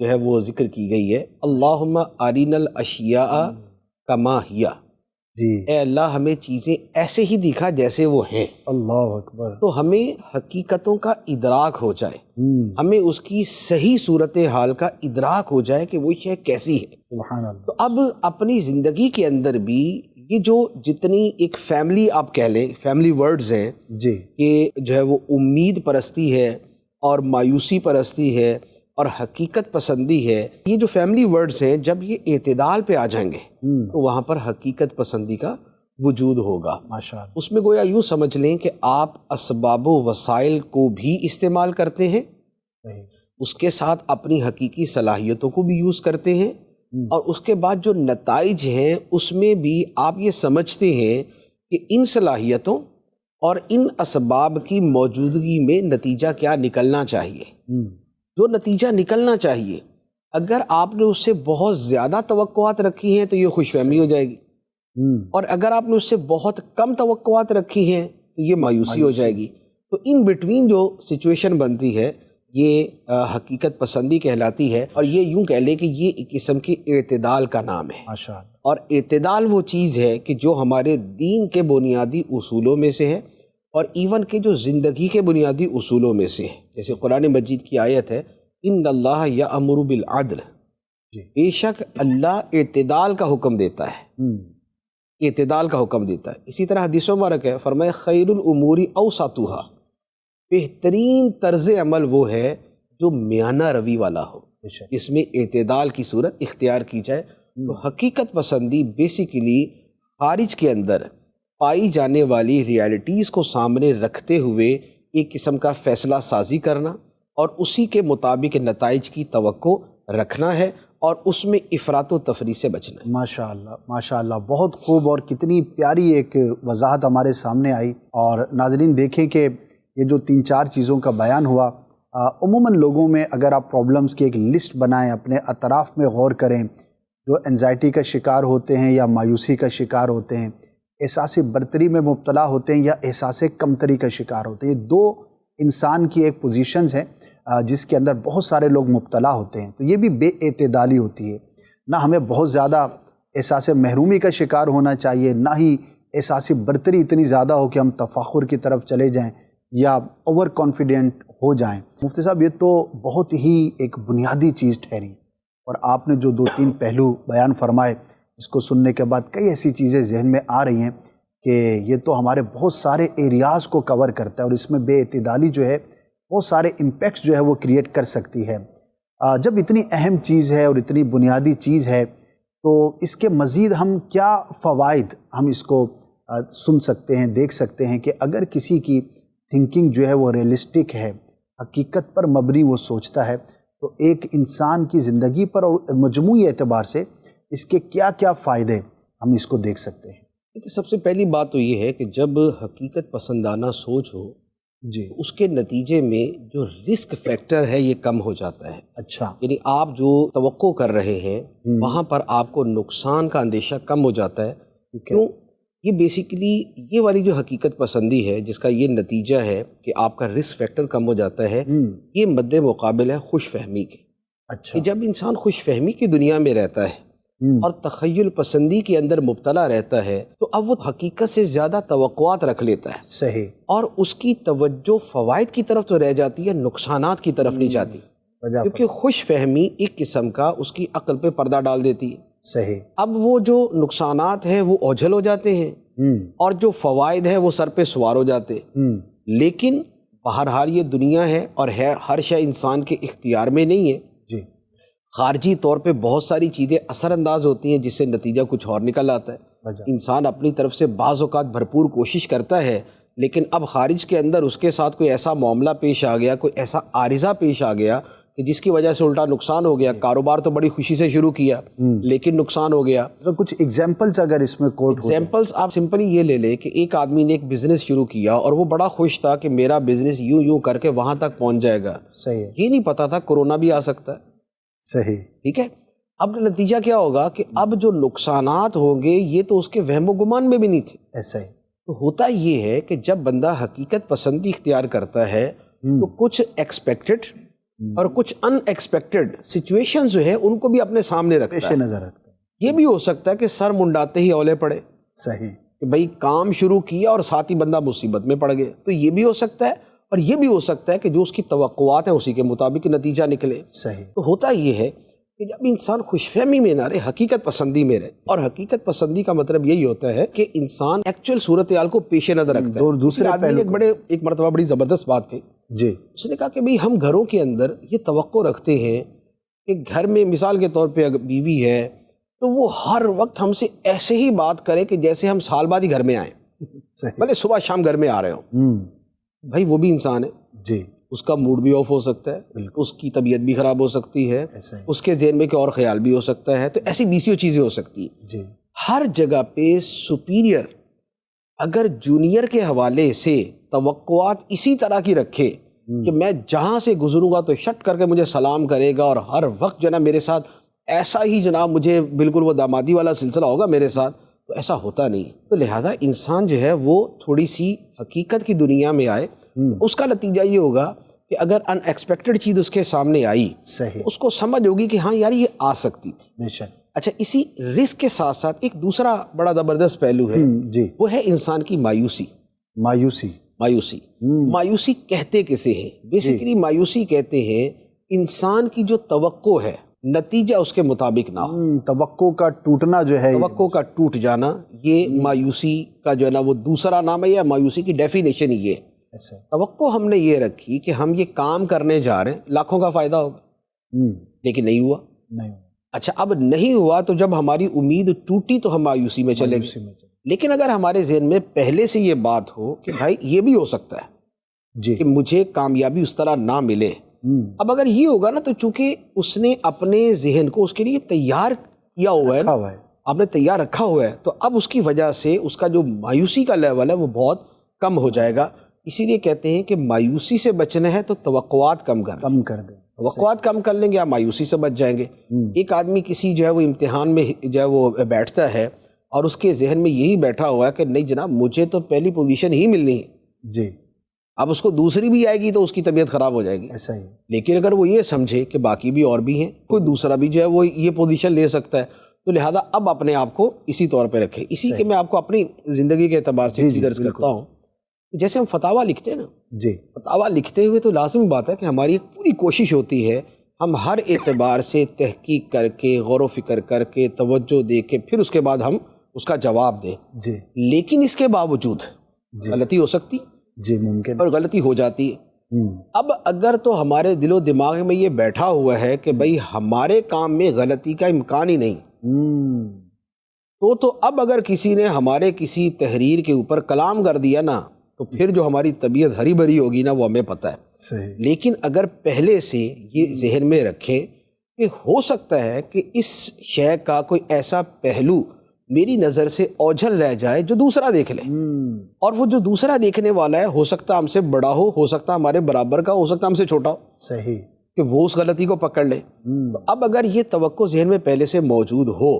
جو ہے وہ ذکر کی گئی ہے، اللہم ارنا الاشیاء کما ہی، جی اے اللہ ہمیں چیزیں ایسے ہی دکھا جیسے وہ ہیں، اللہ اکبر، تو ہمیں حقیقتوں کا ادراک ہو جائے، ہمیں اس کی صحیح صورتحال کا ادراک ہو جائے کہ وہ شے کیسی ہے۔ سبحان اللہ، تو اب اپنی زندگی کے اندر بھی یہ جو جتنی ایک فیملی آپ کہہ لیں، فیملی ورڈز ہیں جی کہ جو ہے وہ امید پرستی ہے اور مایوسی پرستی ہے اور حقیقت پسندی ہے، یہ جو فیملی ورڈز ہیں جب یہ اعتدال پہ آ جائیں گے تو وہاں پر حقیقت پسندی کا وجود ہوگا۔ ماشاء اللہ، اس میں گویا یوں سمجھ لیں کہ آپ اسباب و وسائل کو بھی استعمال کرتے ہیں، صحیح، اس کے ساتھ اپنی حقیقی صلاحیتوں کو بھی یوز کرتے ہیں، اور اس کے بعد جو نتائج ہیں اس میں بھی آپ یہ سمجھتے ہیں کہ ان صلاحیتوں اور ان اسباب کی موجودگی میں نتیجہ کیا نکلنا چاہیے۔ جو نتیجہ نکلنا چاہیے اگر آپ نے اس سے بہت زیادہ توقعات رکھی ہیں تو یہ خوش فہمی ہو جائے گی، اور اگر آپ نے اس سے بہت کم توقعات رکھی ہیں تو یہ مایوسی ہو جائے گی۔ تو ان بٹوین جو سچویشن بنتی ہے یہ حقیقت پسندی کہلاتی ہے، اور یہ یوں کہہ لیں کہ یہ ایک قسم کی اعتدال کا نام ہے۔ ماشاء اللہ، اور اعتدال وہ چیز ہے کہ جو ہمارے دین کے بنیادی اصولوں میں سے ہے، اور ایون کہ جو زندگی کے بنیادی اصولوں میں سے ہے۔ جیسے قرآن مجید کی آیت ہے، ان اللہ یأمر بالعدل، بے شک اللہ اعتدال کا حکم دیتا ہے، اعتدال کا حکم دیتا ہے۔ اسی طرح حدیث مبارک ہے، فرمائے خیر الامور اوسطھا، بہترین طرز عمل وہ ہے جو میانہ روی والا ہو، جس میں اعتدال کی صورت اختیار کی جائے۔ تو حقیقت پسندی بیسیکلی خارج کے اندر پائی جانے والی ریالٹیز کو سامنے رکھتے ہوئے ایک قسم کا فیصلہ سازی کرنا اور اسی کے مطابق نتائج کی توقع رکھنا ہے، اور اس میں افراط و تفریط سے بچنا ہے۔ ماشاء اللہ، ماشاء اللہ، بہت خوب، اور کتنی پیاری ایک وضاحت ہمارے سامنے آئی۔ اور ناظرین دیکھیں کہ یہ جو 3-4 چیزوں کا بیان ہوا، عموماً لوگوں میں اگر آپ پرابلمز کی ایک لسٹ بنائیں، اپنے اطراف میں غور کریں، جو انزائٹی کا شکار ہوتے ہیں یا مایوسی کا شکار ہوتے ہیں، احساس برتری میں مبتلا ہوتے ہیں یا احساس کمتری کا شکار ہوتے ہیں، یہ دو انسان کی ایک پوزیشنز ہیں جس کے اندر بہت سارے لوگ مبتلا ہوتے ہیں۔ تو یہ بھی بے اعتدالی ہوتی ہے، نہ ہمیں بہت زیادہ احساس محرومی کا شکار ہونا چاہیے، نہ ہی احساس برتری اتنی زیادہ ہو کہ ہم تفاخر کی طرف چلے جائیں یا اوور کانفیڈنٹ ہو جائیں۔ مفتی صاحب، یہ تو بہت ہی ایک بنیادی چیز ٹھہری، اور آپ نے جو 2-3 پہلو بیان فرمائے، اس کو سننے کے بعد کئی ایسی چیزیں ذہن میں آ رہی ہیں کہ یہ تو ہمارے بہت سارے ایریاز کو کور کرتا ہے، اور اس میں بے اعتدالی جو ہے بہت سارے امپیکٹس جو ہے وہ کریٹ کر سکتی ہے۔ جب اتنی اہم چیز ہے اور اتنی بنیادی چیز ہے تو اس کے مزید ہم کیا فوائد ہم اس کو سن سکتے ہیں، دیکھ سکتے ہیں کہ اگر کسی کی تھنکنگ جو ہے وہ ریئلسٹک ہے، حقیقت پر مبنی وہ سوچتا ہے، تو ایک انسان کی زندگی پر اور مجموعی اعتبار سے اس کے کیا کیا فائدے ہم اس کو دیکھ سکتے ہیں؟ دیکھیے، سب سے پہلی بات تو یہ ہے کہ جب حقیقت پسندانہ سوچ ہو جی، اس کے نتیجے میں جو رسک فیکٹر ہے یہ کم ہو جاتا ہے۔ اچھا، یعنی آپ جو توقع کر رہے ہیں وہاں پر آپ کو نقصان کا اندیشہ کم ہو جاتا ہے۔ کیوں؟ یہ بیسیکلی یہ والی جو حقیقت پسندی ہے جس کا یہ نتیجہ ہے کہ آپ کا رسک فیکٹر کم ہو جاتا ہے، یہ مد مقابل ہے خوش فہمی کے۔ اچھا، کہ جب انسان خوش فہمی کی دنیا میں رہتا ہے اور تخیل پسندی کے اندر مبتلا رہتا ہے تو اب وہ حقیقت سے زیادہ توقعات رکھ لیتا ہے، صحیح، اور اس کی توجہ فوائد کی طرف تو رہ جاتی ہے، نقصانات کی طرف نہیں جاتی، کیونکہ خوش فہمی ایک قسم کا اس کی عقل پہ پردہ ڈال دیتی ہے۔ صحیح، اب وہ جو نقصانات ہیں وہ اوجھل ہو جاتے ہیں اور جو فوائد ہیں وہ سر پہ سوار ہو جاتے ہیں۔ لیکن بہرحال یہ دنیا ہے اور ہر شے انسان کے اختیار میں نہیں ہے۔ جی، خارجی طور پہ بہت ساری چیزیں اثر انداز ہوتی ہیں جس سے نتیجہ کچھ اور نکل آتا ہے۔ انسان اپنی طرف سے بعض اوقات بھرپور کوشش کرتا ہے، لیکن اب خارج کے اندر اس کے ساتھ کوئی ایسا معاملہ پیش آ گیا، کوئی ایسا عارضہ پیش آ گیا کہ جس کی وجہ سے الٹا نقصان ہو گیا۔ کاروبار تو بڑی خوشی سے شروع کیا لیکن نقصان ہو گیا۔ تو کچھ ایگزامپلز اگر اس میں کوٹ ہو جائیں۔ ایگزامپلس آپ سمپلی یہ لے لیں کہ ایک آدمی نے ایک بزنس شروع کیا اور وہ بڑا خوش تھا کہ میرا بزنس یوں کر کے وہاں تک پہنچ جائے گا، صحیح ہے، یہ نہیں پتا تھا کورونا بھی آ سکتا ہے۔ صحیح، ٹھیک ہے، اب نتیجہ کیا ہوگا کہ اب جو نقصانات ہوں گے یہ تو اس کے وہم و گمان میں بھی نہیں تھے۔ ایسا ہی، تو ہوتا یہ ہے کہ جب بندہ حقیقت پسندی اختیار کرتا ہے تو کچھ ایکسپیکٹڈ اور کچھ ان ایکسپیکٹڈ سچویشن جو ہے ان کو بھی اپنے سامنے رکھتا پیش ہے. نظر رکھتا ہے. یہ بھی ہو سکتا ہے کہ سر منڈاتے ہی اولے پڑے صحیح. کہ بھائی کام شروع کیا اور ساتھ ہی بندہ مصیبت میں پڑ گیا. تو یہ بھی ہو سکتا ہے. اور یہ بھی ہو سکتا ہے کہ جو اس کی توقعات ہیں اسی کے مطابق نتیجہ نکلے. صحیح. تو ہوتا یہ ہے کہ جب انسان خوش فہمی میں نہ رہے، حقیقت پسندی میں رہے، اور حقیقت پسندی کا مطلب یہی ہوتا ہے کہ انسان ایکچوئل صورتحال کو پیش نظر رکھتا ہے. اور دوسرے آدمی نے ایک مرتبہ بڑی زبردست بات کہی. جی. اس نے کہا کہ بھئی ہم گھروں کے اندر یہ توقع رکھتے ہیں کہ گھر میں مثال کے طور پہ اگر بیوی ہے تو وہ ہر وقت ہم سے ایسے ہی بات کرے کہ جیسے ہم سال بعد ہی گھر میں آئیں، صحیح. بھلے صبح شام گھر میں آ رہے ہوں. بھائی وہ بھی انسان ہے، جی. اس کا موڈ بھی آف ہو سکتا ہے، اس کی طبیعت بھی خراب ہو سکتی ہے، ایسا ہی. اس کے ذہن میں کوئی اور خیال بھی ہو سکتا ہے. تو ایسی بیسیوں چیزیں ہو سکتی ہیں. جی. ہر جگہ پہ سپیریئر اگر جونیئر کے حوالے سے توقعات اسی طرح کی رکھے کہ میں جہاں سے گزروں گا تو شٹ کر کے مجھے سلام کرے گا اور ہر وقت جو ہے نا میرے ساتھ ایسا ہی جناب مجھے بالکل وہ دامادی والا سلسلہ ہوگا میرے ساتھ، تو ایسا ہوتا نہیں. تو لہٰذا انسان جو ہے وہ تھوڑی سی حقیقت کی دنیا میں آئے. اس کا نتیجہ یہ ہوگا کہ اگر ان ایکسپیکٹڈ چیز اس کے سامنے آئی، صحیح. اس کو سمجھ ہوگی کہ ہاں یار یہ آ سکتی تھی. بے شک. اچھا، اسی رسک کے ساتھ ساتھ ایک دوسرا بڑا زبردست پہلو ہے. جی. وہ ہے انسان کی مایوسی. مایوسی. مایوسی کہتے کسے ہیں؟ بیسیکلی مایوسی کہتے ہیں انسان کی جو توقع ہے نتیجہ اس کے مطابق نہ ہو. توقع کا ٹوٹنا جو ہے، توقع کا ٹوٹ جانا، یہ مایوسی کا جو ہے نا وہ دوسرا نام ہے، یا مایوسی کی ڈیفینیشن ہی یہ ہے. ایسا. توقع ہم نے یہ رکھی کہ ہم یہ کام کرنے جا رہے ہیں، لاکھوں کا فائدہ ہوگا، لیکن نہیں ہوا. نہیں. اچھا، اب نہیں ہوا تو جب ہماری امید ٹوٹی تو ہم مایوسی میں چلے گئے. لیکن اگر ہمارے ذہن میں پہلے سے یہ بات ہو کہ بھائی یہ بھی ہو سکتا ہے جی کہ مجھے کامیابی اس طرح نہ ملے، اب اگر یہ ہوگا نا تو چونکہ اس نے اپنے ذہن کو اس کے لیے تیار کیا ہوا ہے، آپ نے تیار رکھا ہوا ہے، تو اب اس کی وجہ سے اس کا جو مایوسی کا لیول ہے وہ بہت کم ہو جائے گا. اسی لیے کہتے ہیں کہ مایوسی سے بچنا ہے تو توقعات کم کر دیں. توقعات کم کر لیں گے آپ مایوسی سے بچ جائیں گے. ایک آدمی کسی جو ہے وہ امتحان میں جو ہے وہ بیٹھتا ہے اور اس کے ذہن میں یہی بیٹھا ہوا ہے کہ نہیں جناب مجھے تو پہلی پوزیشن ہی ملنی ہے. جی. اب اس کو دوسری بھی آئے گی تو اس کی طبیعت خراب ہو جائے گی. ایسا ہی. لیکن اگر وہ یہ سمجھے کہ باقی بھی اور بھی ہیں، کوئی دوسرا بھی جو ہے وہ یہ پوزیشن لے سکتا ہے، تو لہٰذا اب اپنے آپ کو اسی طور پہ رکھے. اسی کے میں آپ کو اپنی زندگی کے اعتبار سے درس کرتا ہوں. جیسے ہم فتاویٰ لکھتے ہیں نا، جی فتاویٰ لکھتے ہوئے تو لازمی بات ہے کہ ہماری ایک پوری کوشش ہوتی ہے ہم ہر اعتبار سے تحقیق کر کے غور و فکر کر کے توجہ دے کے پھر اس کے بعد ہم اس کا جواب دیں. جی. لیکن اس کے باوجود غلطی ہو سکتی، جی ممکن، اور غلطی ہو جاتی ہے. اب اگر تو ہمارے دل و دماغ میں یہ بیٹھا ہوا ہے کہ بھئی ہمارے کام میں غلطی کا امکان ہی نہیں، تو اب اگر کسی نے ہمارے کسی تحریر کے اوپر کلام کر دیا نا تو پھر جو ہماری طبیعت ہری بھری ہوگی نا وہ ہمیں پتہ ہے. صحیح. لیکن اگر پہلے سے یہ ذہن میں رکھیں کہ ہو سکتا ہے کہ اس شے کا کوئی ایسا پہلو میری نظر سے اوجھل رہ جائے جو دوسرا دیکھ لے، اور وہ جو دوسرا دیکھنے والا ہے ہو سکتا ہم سے بڑا ہو سکتا ہمارے برابر کا، ہو سکتا ہم سے چھوٹا ہو. صحیح. کہ وہ اس غلطی کو پکڑ لے. تو اب اگر یہ توقع ذہن میں پہلے سے موجود ہو،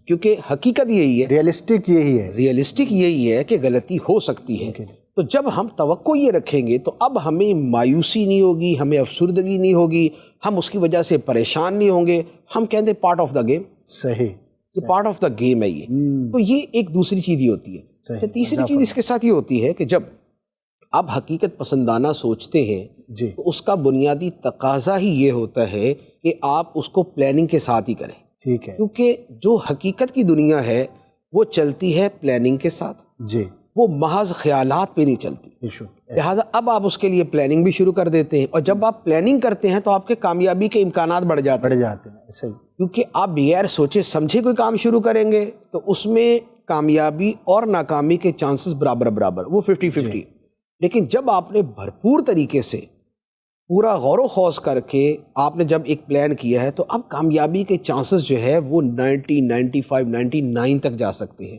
کیونکہ حقیقت یہی ہے، ریئلسٹک یہی ہے کہ غلطی ہو سکتی ہے، تو جب ہم توقع یہ رکھیں گے تو اب ہمیں مایوسی نہیں ہوگی، ہمیں افسردگی نہیں ہوگی، ہم اس کی وجہ سے پریشان نہیں ہوں گے. ہم کہتے ہیں پارٹ آف دا گیم. صحیح. یہ پارٹ آف دا گیم ہے یہ. تو یہ ایک دوسری چیز ہی ہوتی ہے. اچھا، تیسری چیز اس کے ساتھ یہ ہوتی ہے کہ جب آپ حقیقت پسندانہ سوچتے ہیں جی تو اس کا بنیادی تقاضا ہی یہ ہوتا ہے کہ آپ اس کو پلاننگ کے ساتھ ہی کریں. ٹھیک ہے. کیونکہ جو حقیقت کی دنیا ہے وہ چلتی ہے پلاننگ کے ساتھ، جی وہ محض خیالات پہ نہیں چلتی. لہٰذا اب آپ اس کے لیے پلاننگ بھی شروع کر دیتے ہیں، اور جب آپ پلاننگ کرتے ہیں تو آپ کے کامیابی کے امکانات بڑھ جاتے ہیں. صحیح. کیونکہ آپ بغیر سوچے سمجھے کوئی کام شروع کریں گے تو اس میں کامیابی اور ناکامی کے چانسز برابر، وہ 50-50. لیکن جب آپ نے بھرپور طریقے سے پورا غور و خوض کر کے آپ نے جب ایک پلان کیا ہے تو اب کامیابی کے چانسز جو ہے وہ 90, 95, 99 تک جا سکتے ہیں.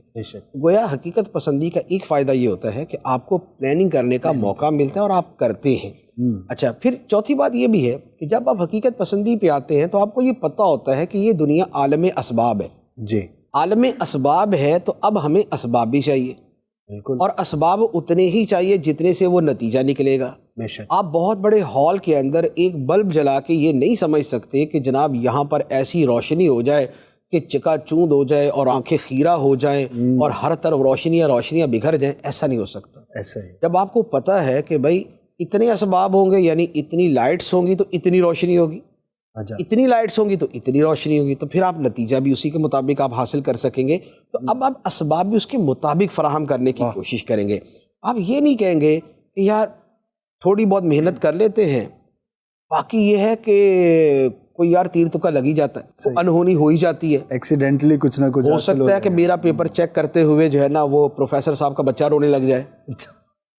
گویا حقیقت پسندی کا ایک فائدہ یہ ہوتا ہے کہ آپ کو پلاننگ کرنے کا موقع ملتا ہے اور آپ کرتے ہیں. اچھا، پھر چوتھی بات یہ بھی ہے کہ جب آپ حقیقت پسندی پہ آتے ہیں تو آپ کو یہ پتہ ہوتا ہے کہ یہ دنیا عالم اسباب ہے. جی. عالم اسباب ہے تو اب ہمیں اسباب بھی چاہیے. بالکل. اور اسباب اتنے ہی چاہیے جتنے سے وہ نتیجہ نکلے گا. بے شک. آپ بہت بڑے ہال کے اندر ایک بلب جلا کے یہ نہیں سمجھ سکتے کہ جناب یہاں پر ایسی روشنی ہو جائے کہ چکا چوند ہو جائے اور آنکھیں خیرہ ہو جائیں اور ہر طرف روشنیاں بکھر جائیں. ایسا نہیں ہو سکتا. ایسا ہی. جب آپ کو پتہ ہے کہ بھائی اتنے اسباب ہوں گے، یعنی اتنی لائٹس ہوں گی تو اتنی روشنی ہوگی، اچھا. اتنی لائٹس ہوں گی تو اتنی روشنی ہوگی، تو پھر آپ نتیجہ بھی اسی کے مطابق آپ حاصل کر سکیں گے. تو اب آپ اسباب بھی اس کے مطابق فراہم کرنے کی کوشش کریں گے. آپ یہ نہیں کہیں گے کہ یار تھوڑی بہت محنت کر لیتے ہیں، باقی یہ ہے کہ کوئی یار تیر تکا لگ ہی جاتا ہے، انہونی ہو ہی جاتی ہے، ایکسیڈنٹلی کچھ نہ کچھ ہو سکتا ہے کہ میرا پیپر چیک کرتے ہوئے جو ہے نا وہ پروفیسر صاحب کا بچہ رونے لگ جائے،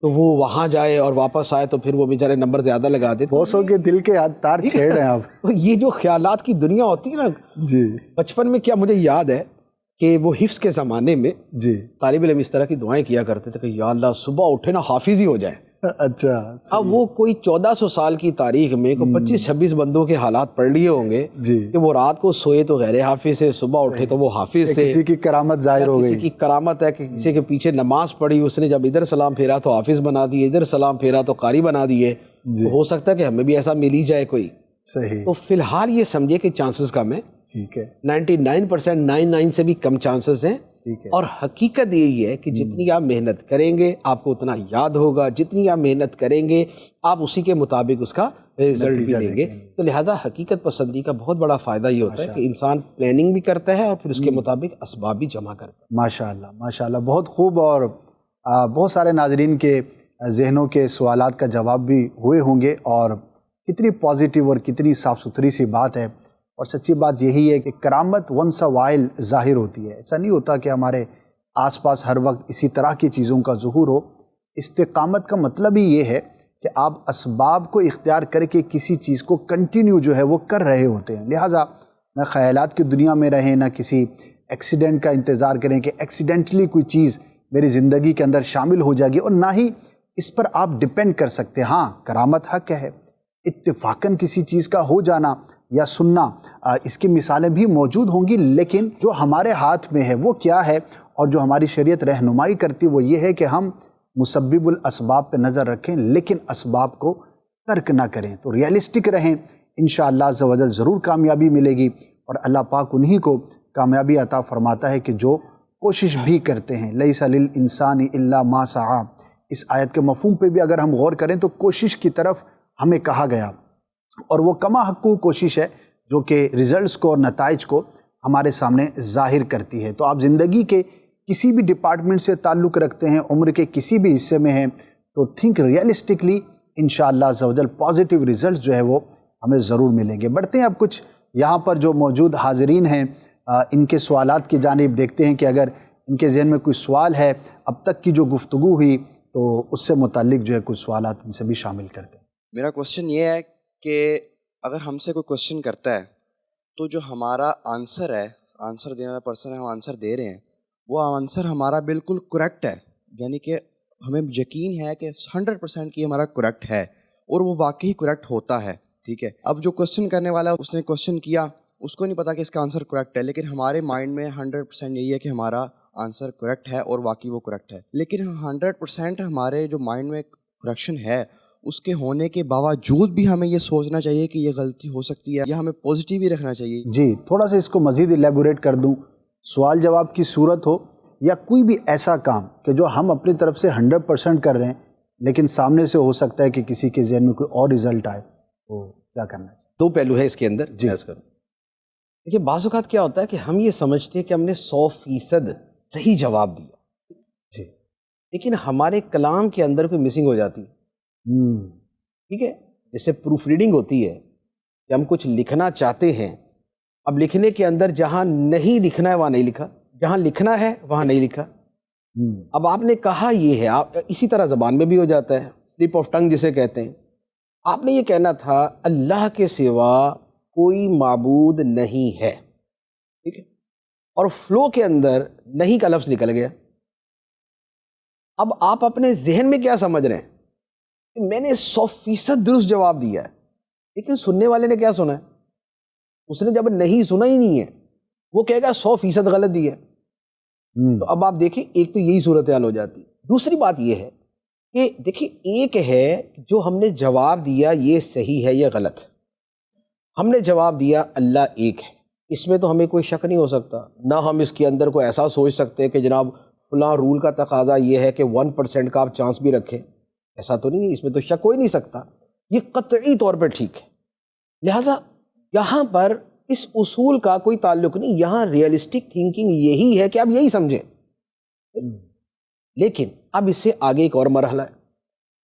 تو وہ وہاں جائے اور واپس آئے تو پھر وہ بیچارے نمبر زیادہ لگا دے. بوسوں کے دل کے تار چھیڑ رہے ہیں آپ. تو یہ جو خیالات کی دنیا ہوتی ہے نا، جی بچپن میں کیا مجھے یاد ہے کہ وہ حفظ کے زمانے میں جی. طالب علم اس طرح کی دعائیں کیا کرتے تھے کہ یا اللہ صبح اٹھے نا حافظ ہی ہو جائے. اچھا. اب وہ کوئی 1400 سال کی تاریخ میں کوئی 25-26 بندوں کے حالات پڑھ لیے ہوں گے جی. کہ وہ رات کو سوئے تو غیر حافظ سے، صبح اٹھے تو وہ حافظ سے، کسی کی کرامت ظاہر ہو کسی گئی. کی کرامت ہے کہ کسی کے پیچھے نماز پڑھی، اس نے جب ادھر سلام پھیرا تو حافظ بنا دیے، ادھر سلام پھیرا تو قاری بنا دیے. تو ہو سکتا ہے کہ ہمیں بھی ایسا مل ہی جائے کوئی. صحیح. تو فی الحال یہ سمجھے کہ چانسز کم ہیں. ٹھیک ہے. 99% 99 سے بھی کم چانسز ہیں. اور حقیقت یہی ہے کہ جتنی آپ محنت کریں گے آپ کو اتنا یاد ہوگا، جتنی آپ محنت کریں گے آپ اسی کے مطابق اس کا رزلٹ بھی لیں گے. تو لہذا حقیقت پسندی کا بہت بڑا فائدہ یہ ہوتا ہے کہ انسان پلاننگ بھی کرتا ہے اور پھر اس کے مطابق اسباب بھی جمع کرتا ہے. ماشاءاللہ ماشاءاللہ، بہت خوب. اور بہت سارے ناظرین کے ذہنوں کے سوالات کا جواب بھی ہوئے ہوں گے، اور کتنی پازیٹیو اور کتنی صاف ستھری سی بات ہے. اور سچی بات یہی ہے کہ کرامت ونس اے وائل ظاہر ہوتی ہے. ایسا نہیں ہوتا کہ ہمارے آس پاس ہر وقت اسی طرح کی چیزوں کا ظہور ہو. استقامت کا مطلب ہی یہ ہے کہ آپ اسباب کو اختیار کر کے کسی چیز کو کنٹینیو جو ہے وہ کر رہے ہوتے ہیں. لہٰذا نہ خیالات کی دنیا میں رہیں، نہ کسی ایکسیڈنٹ کا انتظار کریں کہ ایکسیڈنٹلی کوئی چیز میری زندگی کے اندر شامل ہو جائے گی، اور نہ ہی اس پر آپ ڈپینڈ کر سکتے. ہاں کرامت حق ہے، اتفاقاً کسی چیز کا ہو جانا یا سننا اس کی مثالیں بھی موجود ہوں گی، لیکن جو ہمارے ہاتھ میں ہے وہ کیا ہے، اور جو ہماری شریعت رہنمائی کرتی وہ یہ ہے کہ ہم مسبب الاسباب پہ نظر رکھیں لیکن اسباب کو ترک نہ کریں. تو ریئلسٹک رہیں، انشاءاللہ عز و جل ضرور کامیابی ملے گی. اور اللہ پاک انہی کو کامیابی عطا فرماتا ہے کہ جو کوشش بھی کرتے ہیں. لیس للانسان الا ما سعی. اس آیت کے مفہوم پہ بھی اگر ہم غور کریں تو کوشش کی طرف ہمیں کہا گیا، اور وہ کما حقو کوشش ہے جو کہ ریزلٹس کو اور نتائج کو ہمارے سامنے ظاہر کرتی ہے. تو آپ زندگی کے کسی بھی ڈپارٹمنٹ سے تعلق رکھتے ہیں، عمر کے کسی بھی حصے میں ہیں، تو تھنک ریئلسٹکلی، انشاءاللہ عز و جل پازیٹیو ریزلٹس جو ہے وہ ہمیں ضرور ملیں گے. بڑھتے ہیں اب کچھ یہاں پر جو موجود حاضرین ہیں ان کے سوالات کی جانب دیکھتے ہیں کہ اگر ان کے ذہن میں کوئی سوال ہے اب تک کی جو گفتگو ہوئی تو اس سے متعلق جو ہے کچھ سوالات ان سے بھی شامل کرتے ہیں. میرا کوشچن یہ ہے کہ اگر ہم سے کوئی کوشچن کرتا ہے تو جو ہمارا آنسر ہے، آنسر دینے والا پرسن ہے، ہم آنسر دے رہے ہیں، وہ آنسر ہمارا بالکل کریکٹ ہے، یعنی کہ ہمیں یقین ہے کہ 100% کی ہمارا کریکٹ ہے اور وہ واقعی کریکٹ ہوتا ہے. ٹھیک ہے، اب جو کوشچن کرنے والا اس نے کوشچن کیا، اس کو نہیں پتا کہ اس کا آنسر کریکٹ ہے، لیکن ہمارے مائنڈ میں 100% یہی ہے کہ ہمارا آنسر کریکٹ ہے اور واقعی وہ کریکٹ ہے. لیکن 100% ہمارے جو مائنڈ میں کریکشن ہے اس کے ہونے کے باوجود بھی ہمیں یہ سوچنا چاہیے کہ یہ غلطی ہو سکتی ہے، یا ہمیں پازیٹیو ہی رکھنا چاہیے. جی تھوڑا سا اس کو مزید ایلیبوریٹ کر دوں. سوال جواب کی صورت ہو یا کوئی بھی ایسا کام کہ جو ہم اپنی طرف سے 100% کر رہے ہیں لیکن سامنے سے ہو سکتا ہے کہ کسی کے ذہن میں کوئی اور رزلٹ آئے، تو کیا کرنا ہے؟ دو پہلو ہیں اس کے اندر. جی دیکھیے بعض اوقات کیا ہوتا ہے کہ ہم یہ سمجھتے ہیں کہ ہم نے 100% صحیح جواب دیا، جی لیکن ہمارے کلام کے اندر کوئی مسنگ ہو جاتی ہے. ٹھیک ہے، جیسے پروف ریڈنگ ہوتی ہے کہ ہم کچھ لکھنا چاہتے ہیں، اب لکھنے کے اندر جہاں نہیں لکھنا ہے وہاں نہیں لکھا، جہاں لکھنا ہے وہاں نہیں لکھا. اب آپ نے کہا یہ ہے، آپ اسی طرح زبان میں بھی ہو جاتا ہے، سلپ آف ٹنگ جسے کہتے ہیں. آپ نے یہ کہنا تھا اللہ کے سوا کوئی معبود نہیں ہے، ٹھیک ہے، اور فلو کے اندر نہیں کا لفظ نکل گیا. اب آپ اپنے ذہن میں کیا سمجھ رہے ہیں کہ میں نے 100% درست جواب دیا ہے، لیکن سننے والے نے کیا سنا ہے؟ اس نے جب نہیں سنا ہی نہیں ہے وہ کہے گا 100% غلط دیا ہے. تو اب آپ دیکھیں ایک تو یہی صورتحال ہو جاتی ہے. دوسری بات یہ ہے کہ دیکھیے، ایک ہے جو ہم نے جواب دیا یہ صحیح ہے یا غلط. ہم نے جواب دیا اللہ ایک ہے، اس میں تو ہمیں کوئی شک نہیں ہو سکتا. نہ ہم اس کے اندر کوئی ایسا سوچ سکتے کہ جناب فلاں رول کا تقاضا یہ ہے کہ 1% کا آپ چانس بھی رکھیں. ایسا تو نہیں ہے، اس میں تو شک ہو ہی نہیں سکتا. یہ قطعی طور پہ ٹھیک ہے. لہٰذا یہاں پر اس اصول کا کوئی تعلق نہیں، یہاں ریئلسٹک تھنکنگ یہی ہے کہ آپ یہی سمجھیں. لیکن اب اس سے آگے ایک اور مرحلہ ہے،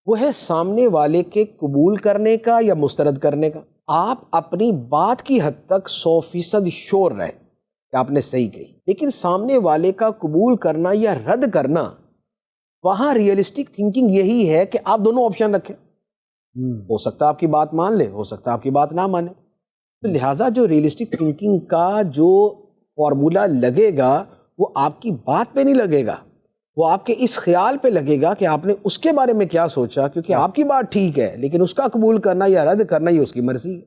وہ ہے سامنے والے کے قبول کرنے کا یا مسترد کرنے کا. آپ اپنی بات کی حد تک 100% شور رہیں کہ آپ نے صحیح کہی، لیکن سامنے والے کا قبول کرنا یا رد کرنا، وہاں ریئلسٹک تھنکنگ یہی ہے کہ آپ دونوں آپشن رکھیں. ہو سکتا ہے آپ کی بات مان لے، ہو سکتا ہے آپ کی بات نہ مانے. تو لہٰذا جو ریئلسٹک تھنکنگ کا جو فارمولا لگے گا وہ آپ کی بات پہ نہیں لگے گا، وہ آپ کے اس خیال پہ لگے گا کہ آپ نے اس کے بارے میں کیا سوچا، کیونکہ آپ کی بات ٹھیک ہے لیکن اس کا قبول کرنا یا رد کرنا یہ اس کی مرضی ہے.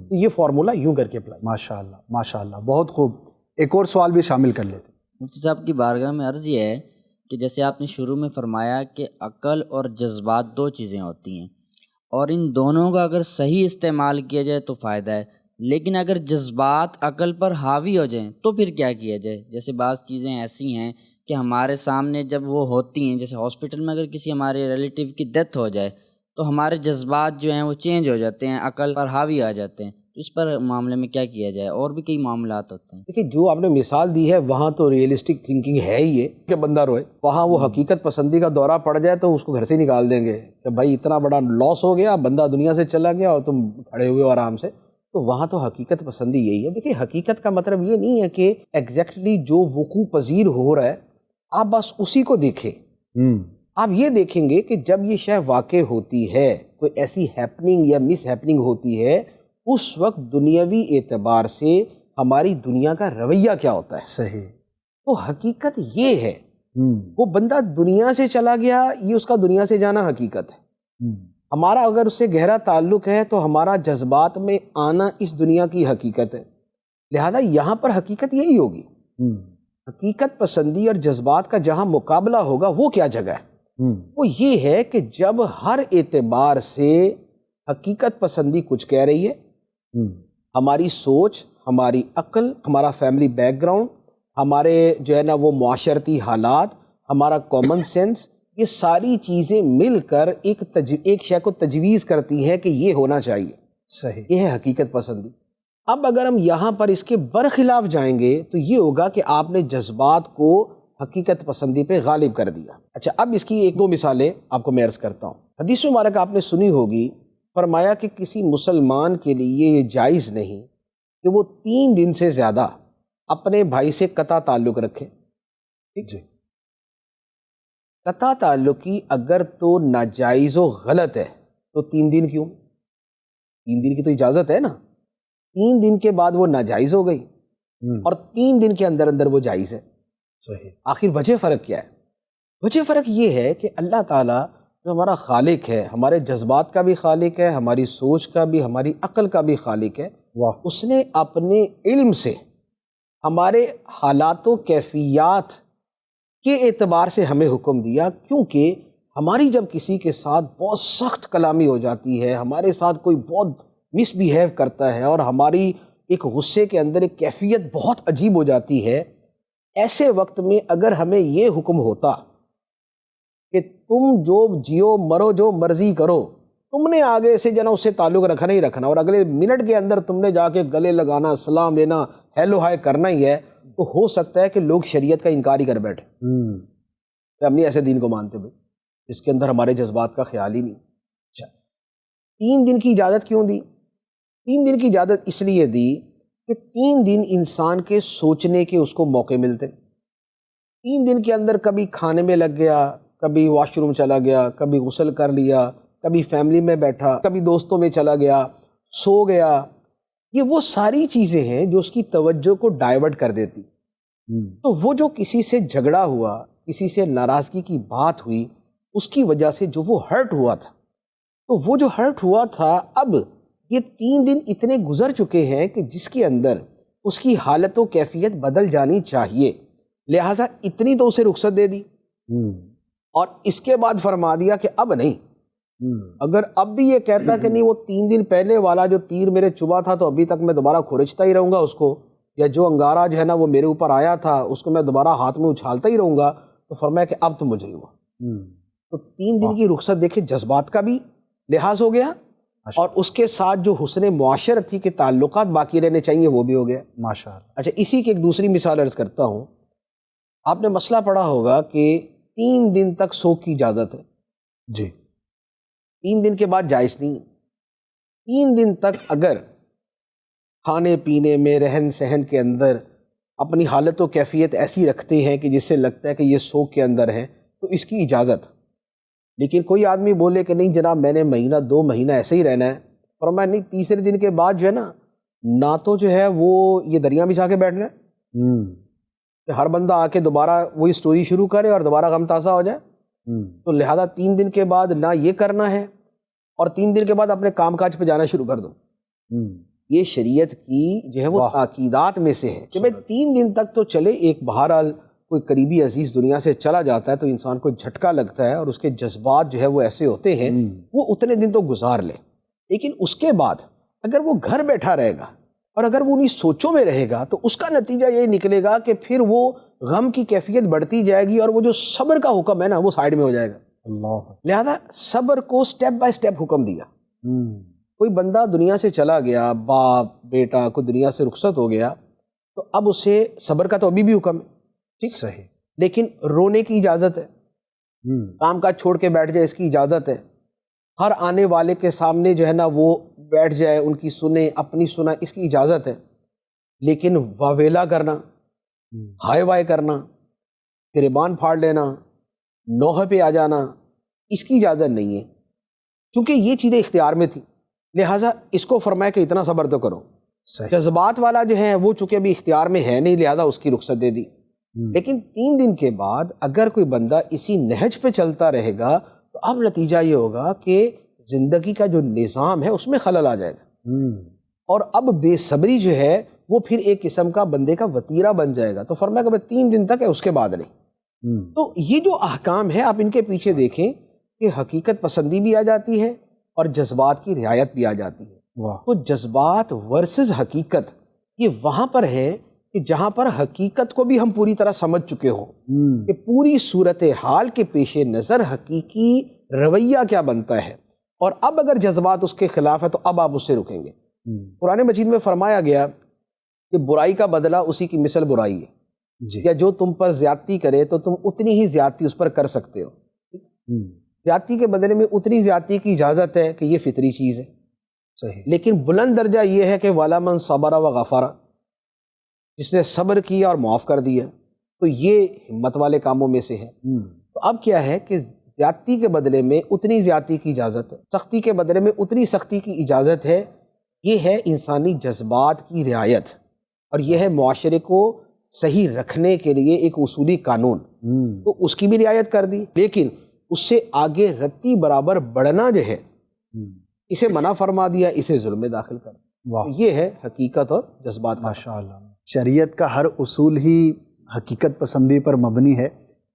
تو یہ فارمولا یوں کر کے اپلائی. ماشاءاللہ ماشاءاللہ، بہت خوب. ایک اور سوال بھی شامل کر لیتے. مفتی صاحب کی بارگاہ میں عرض یہ ہے کہ جیسے آپ نے شروع میں فرمایا کہ عقل اور جذبات دو چیزیں ہوتی ہیں، اور ان دونوں کا اگر صحیح استعمال کیا جائے تو فائدہ ہے، لیکن اگر جذبات عقل پر حاوی ہو جائیں تو پھر کیا کیا جائے؟ جیسے بعض چیزیں ایسی ہیں کہ ہمارے سامنے جب وہ ہوتی ہیں، جیسے ہاسپٹل میں اگر کسی ہمارے ریلیٹیو کی ڈیتھ ہو جائے تو ہمارے جذبات جو ہیں وہ چینج ہو جاتے ہیں، عقل پر حاوی آ جاتے ہیں. اس پر معاملے میں کیا کیا جائے؟ اور بھی کئی معاملات ہوتے ہیں. دیکھیے، جو آپ نے مثال دی ہے وہاں تو ریئلسٹک تھنکنگ ہے ہی ہے کہ بندہ روئے. وہاں وہ حقیقت پسندی کا دورہ پڑ جائے تو اس کو گھر سے نکال دیں گے کہ بھائی اتنا بڑا لاس ہو گیا، بندہ دنیا سے چلا گیا اور تم کھڑے ہوئے آرام سے. تو وہاں تو حقیقت پسندی یہی ہے. دیکھیے، حقیقت کا مطلب یہ نہیں ہے کہ ایگزیکٹلی جو وقوع پذیر ہو رہا ہے آپ بس اسی کو دیکھیں. آپ یہ دیکھیں گے کہ جب یہ شے واقع ہوتی ہے، کوئی ایسی ہیپننگ یا مس ہیپننگ ہوتی ہے، اس وقت دنیاوی اعتبار سے ہماری دنیا کا رویہ کیا ہوتا ہے. صحیح. تو حقیقت یہ ہے، وہ بندہ دنیا سے چلا گیا، یہ اس کا دنیا سے جانا حقیقت ہے. ہمارا اگر اس سے گہرا تعلق ہے تو ہمارا جذبات میں آنا اس دنیا کی حقیقت ہے. لہذا یہاں پر حقیقت یہی ہوگی. حقیقت پسندی اور جذبات کا جہاں مقابلہ ہوگا وہ کیا جگہ ہے؟ وہ یہ ہے کہ جب ہر اعتبار سے حقیقت پسندی کچھ کہہ رہی ہے، ہماری سوچ، ہماری عقل، ہمارا فیملی بیک گراؤنڈ، ہمارے جو ہے نا وہ معاشرتی حالات، ہمارا کامن سینس، یہ ساری چیزیں مل کر ایک شے کو تجویز کرتی ہیں کہ یہ ہونا چاہیے. صحیح. یہ ہے حقیقت پسندی. اب اگر ہم یہاں پر اس کے برخلاف جائیں گے تو یہ ہوگا کہ آپ نے جذبات کو حقیقت پسندی پہ غالب کر دیا. اچھا، اب اس کی ایک دو مثالیں آپ کو میں عرض کرتا ہوں. حدیث مبارکہ آپ نے سنی ہوگی، فرمایا کہ کسی مسلمان کے لیے یہ جائز نہیں کہ وہ 3 دن سے زیادہ اپنے بھائی سے قطع تعلق رکھے. ٹھیک جی. قطع تعلقی اگر تو ناجائز و غلط ہے تو 3 دن کیوں؟ 3 دن کی تو اجازت ہے نا. 3 دن کے بعد وہ ناجائز ہو گئی اور 3 دن کے اندر اندر وہ جائز ہے. صحیح. آخر وجہ فرق کیا ہے؟ وجہ فرق یہ ہے کہ اللہ تعالیٰ جو ہمارا خالق ہے، ہمارے جذبات کا بھی خالق ہے، ہماری سوچ کا بھی، ہماری عقل کا بھی خالق ہے. اس نے اپنے علم سے ہمارے حالات و کیفیات کے اعتبار سے ہمیں حکم دیا، کیونکہ ہماری جب کسی کے ساتھ بہت سخت کلامی ہو جاتی ہے، ہمارے ساتھ کوئی بہت مس بیہیو کرتا ہے اور ہماری ایک غصے کے اندر ایک کیفیت بہت عجیب ہو جاتی ہے، ایسے وقت میں اگر ہمیں یہ حکم ہوتا کہ تم جو جیو مرو جو مرضی کرو، تم نے آگے سے جنا اس سے تعلق رکھنا ہی رکھنا اور اگلے منٹ کے اندر تم نے جا کے گلے لگانا، سلام لینا، ہیلو ہائے کرنا ہی ہے، تو ہو سکتا ہے کہ لوگ شریعت کا انکار ہی کر بیٹھے کہ ہم نہیں ایسے دین کو مانتے بھائی جس کے اندر ہمارے جذبات کا خیال ہی نہیں. اچھا، 3 دن کی اجازت کیوں دی؟ 3 دن کی اجازت اس لیے دی کہ 3 دن انسان کے سوچنے کے اس کو موقع ملتے. 3 دن کے اندر کبھی کھانے میں لگ گیا، کبھی واش روم چلا گیا، کبھی غسل کر لیا، کبھی فیملی میں بیٹھا، کبھی دوستوں میں چلا گیا، سو گیا. یہ وہ ساری چیزیں ہیں جو اس کی توجہ کو ڈائیورٹ کر دیتی. تو وہ جو کسی سے جھگڑا ہوا، کسی سے ناراضگی کی بات ہوئی، اس کی وجہ سے جو وہ ہرٹ ہوا تھا، تو وہ جو ہرٹ ہوا تھا اب یہ 3 دن اتنے گزر چکے ہیں کہ جس کے اندر اس کی حالت و کیفیت بدل جانی چاہیے، لہٰذا اتنی تو اسے رخصت دے دی. اور اس کے بعد فرما دیا کہ اب نہیں. اگر اب بھی یہ کہتا کہ نہیں وہ 3 دن پہلے والا جو تیر میرے چبھا تھا تو ابھی تک میں دوبارہ کھرچتا ہی رہوں گا اس کو، یا جو انگارہ جو ہے نا وہ میرے اوپر آیا تھا اس کو میں دوبارہ ہاتھ میں اچھالتا ہی رہوں گا، تو فرمایا کہ اب تو مجرم ہوا. تو 3 دن کی رخصت دیکھیں، جذبات کا بھی لحاظ ہو گیا اور اس کے ساتھ جو حسن معاشرت تھی کہ تعلقات باقی رہنے چاہیے وہ بھی ہو گیا. ماشاءاللہ. اچھا، اسی کی ایک دوسری مثال عرض کرتا ہوں. آپ نے مسئلہ پڑھا ہوگا کہ 3 دن تک سوگ کی اجازت ہے. جی. 3 دن کے بعد جائز نہیں. 3 دن تک اگر کھانے پینے میں، رہن سہن کے اندر اپنی حالت و کیفیت ایسی رکھتے ہیں کہ جس سے لگتا ہے کہ یہ سوگ کے اندر ہے تو اس کی اجازت. لیکن کوئی آدمی بولے کہ نہیں جناب میں نے مہینہ 2 مہینہ ایسے ہی رہنا ہے، فرمایا نہیں، تیسرے دن کے بعد جو ہے نہ تو جو ہے وہ یہ دریا بچھا کے بیٹھنا ہے کہ ہر بندہ آ کے دوبارہ وہی سٹوری شروع کرے اور دوبارہ غم تازہ ہو جائے. تو لہذا 3 دن کے بعد نہ یہ کرنا ہے اور 3 دن کے بعد اپنے کام کاج پہ جانا شروع کر دو. یہ شریعت کی جو ہے وہ تاکیدات میں سے ہے کہ بھئی 3 دن تک تو چلے. ایک بہرحال کوئی قریبی عزیز دنیا سے چلا جاتا ہے تو انسان کو جھٹکا لگتا ہے اور اس کے جذبات جو ہے وہ ایسے ہوتے ہیں، وہ اتنے دن تو گزار لے. لیکن اس کے بعد اگر وہ گھر بیٹھا رہے گا اور اگر وہ انہی سوچوں میں رہے گا تو اس کا نتیجہ یہ نکلے گا کہ پھر وہ غم کی کیفیت بڑھتی جائے گی اور وہ جو صبر کا حکم ہے نا وہ سائیڈ میں ہو جائے گا. لہذا صبر کو سٹیپ بائی سٹیپ حکم دیا. کوئی بندہ دنیا سے چلا گیا، باپ بیٹا کوئی دنیا سے رخصت ہو گیا، تو اب اسے صبر کا تو ابھی بھی حکم ہے، ٹھیک صحیح، لیکن رونے کی اجازت ہے. کام کاج چھوڑ کے بیٹھ جائے اس کی اجازت ہے. ہر آنے والے کے سامنے جو ہے نا وہ بیٹھ جائے، ان کی سنیں، اپنی سنا، اس کی اجازت ہے. لیکن واویلا کرنا، ہائے وائے کرنا، گریبان پھاڑ لینا، نوحہ پہ آ جانا، اس کی اجازت نہیں ہے. چونکہ یہ چیزیں اختیار میں تھی لہٰذا اس کو فرمایا کہ اتنا صبر تو کرو. جذبات والا جو ہے وہ چونکہ ابھی اختیار میں ہے نہیں لہذا اس کی رخصت دے دی. لیکن 3 دن کے بعد اگر کوئی بندہ اسی نہج پہ چلتا رہے گا تو اب نتیجہ یہ ہوگا کہ زندگی کا جو نظام ہے اس میں خلل آ جائے گا اور اب بے صبری جو ہے وہ پھر ایک قسم کا بندے کا وتیرہ بن جائے گا. تو فرمایا کہ 3 دن تک ہے، اس کے بعد نہیں. تو یہ جو احکام ہے آپ ان کے پیچھے دیکھیں کہ حقیقت پسندی بھی آ جاتی ہے اور جذبات کی رعایت بھی آ جاتی ہے. تو جذبات ورسز حقیقت یہ وہاں پر ہے کہ جہاں پر حقیقت کو بھی ہم پوری طرح سمجھ چکے ہوں کہ پوری صورتحال کے پیش نظر حقیقی رویہ کیا بنتا ہے، اور اب اگر جذبات اس کے خلاف ہے تو اب آپ اس سے رکیں گے. قرآن مجید میں فرمایا گیا کہ برائی کا بدلہ اسی کی مثل برائی ہے، یا جو تم پر زیادتی کرے تو تم اتنی ہی زیادتی اس پر کر سکتے ہو. زیادتی کے بدلے میں اتنی زیادتی کی اجازت ہے کہ یہ فطری چیز ہے. لیکن بلند درجہ یہ ہے کہ والا من صبر و غفر، جس نے صبر کیا اور معاف کر دیا، تو یہ ہمت والے کاموں میں سے ہے. تو اب کیا ہے کہ زیادتی کے بدلے میں اتنی زیادتی کی اجازت ہے، سختی کے بدلے میں اتنی سختی کی اجازت ہے. یہ ہے انسانی جذبات کی رعایت اور یہ ہے معاشرے کو صحیح رکھنے کے لیے ایک اصولی قانون. تو اس کی بھی رعایت کر دی، لیکن اس سے آگے رتی برابر بڑھنا جو ہے اسے منع فرما دیا، اسے ظلم میں داخل کر دیا. یہ ہے حقیقت اور جذبات. ماشاءاللہ شریعت کا ہر اصول ہی حقیقت پسندی پر مبنی ہے،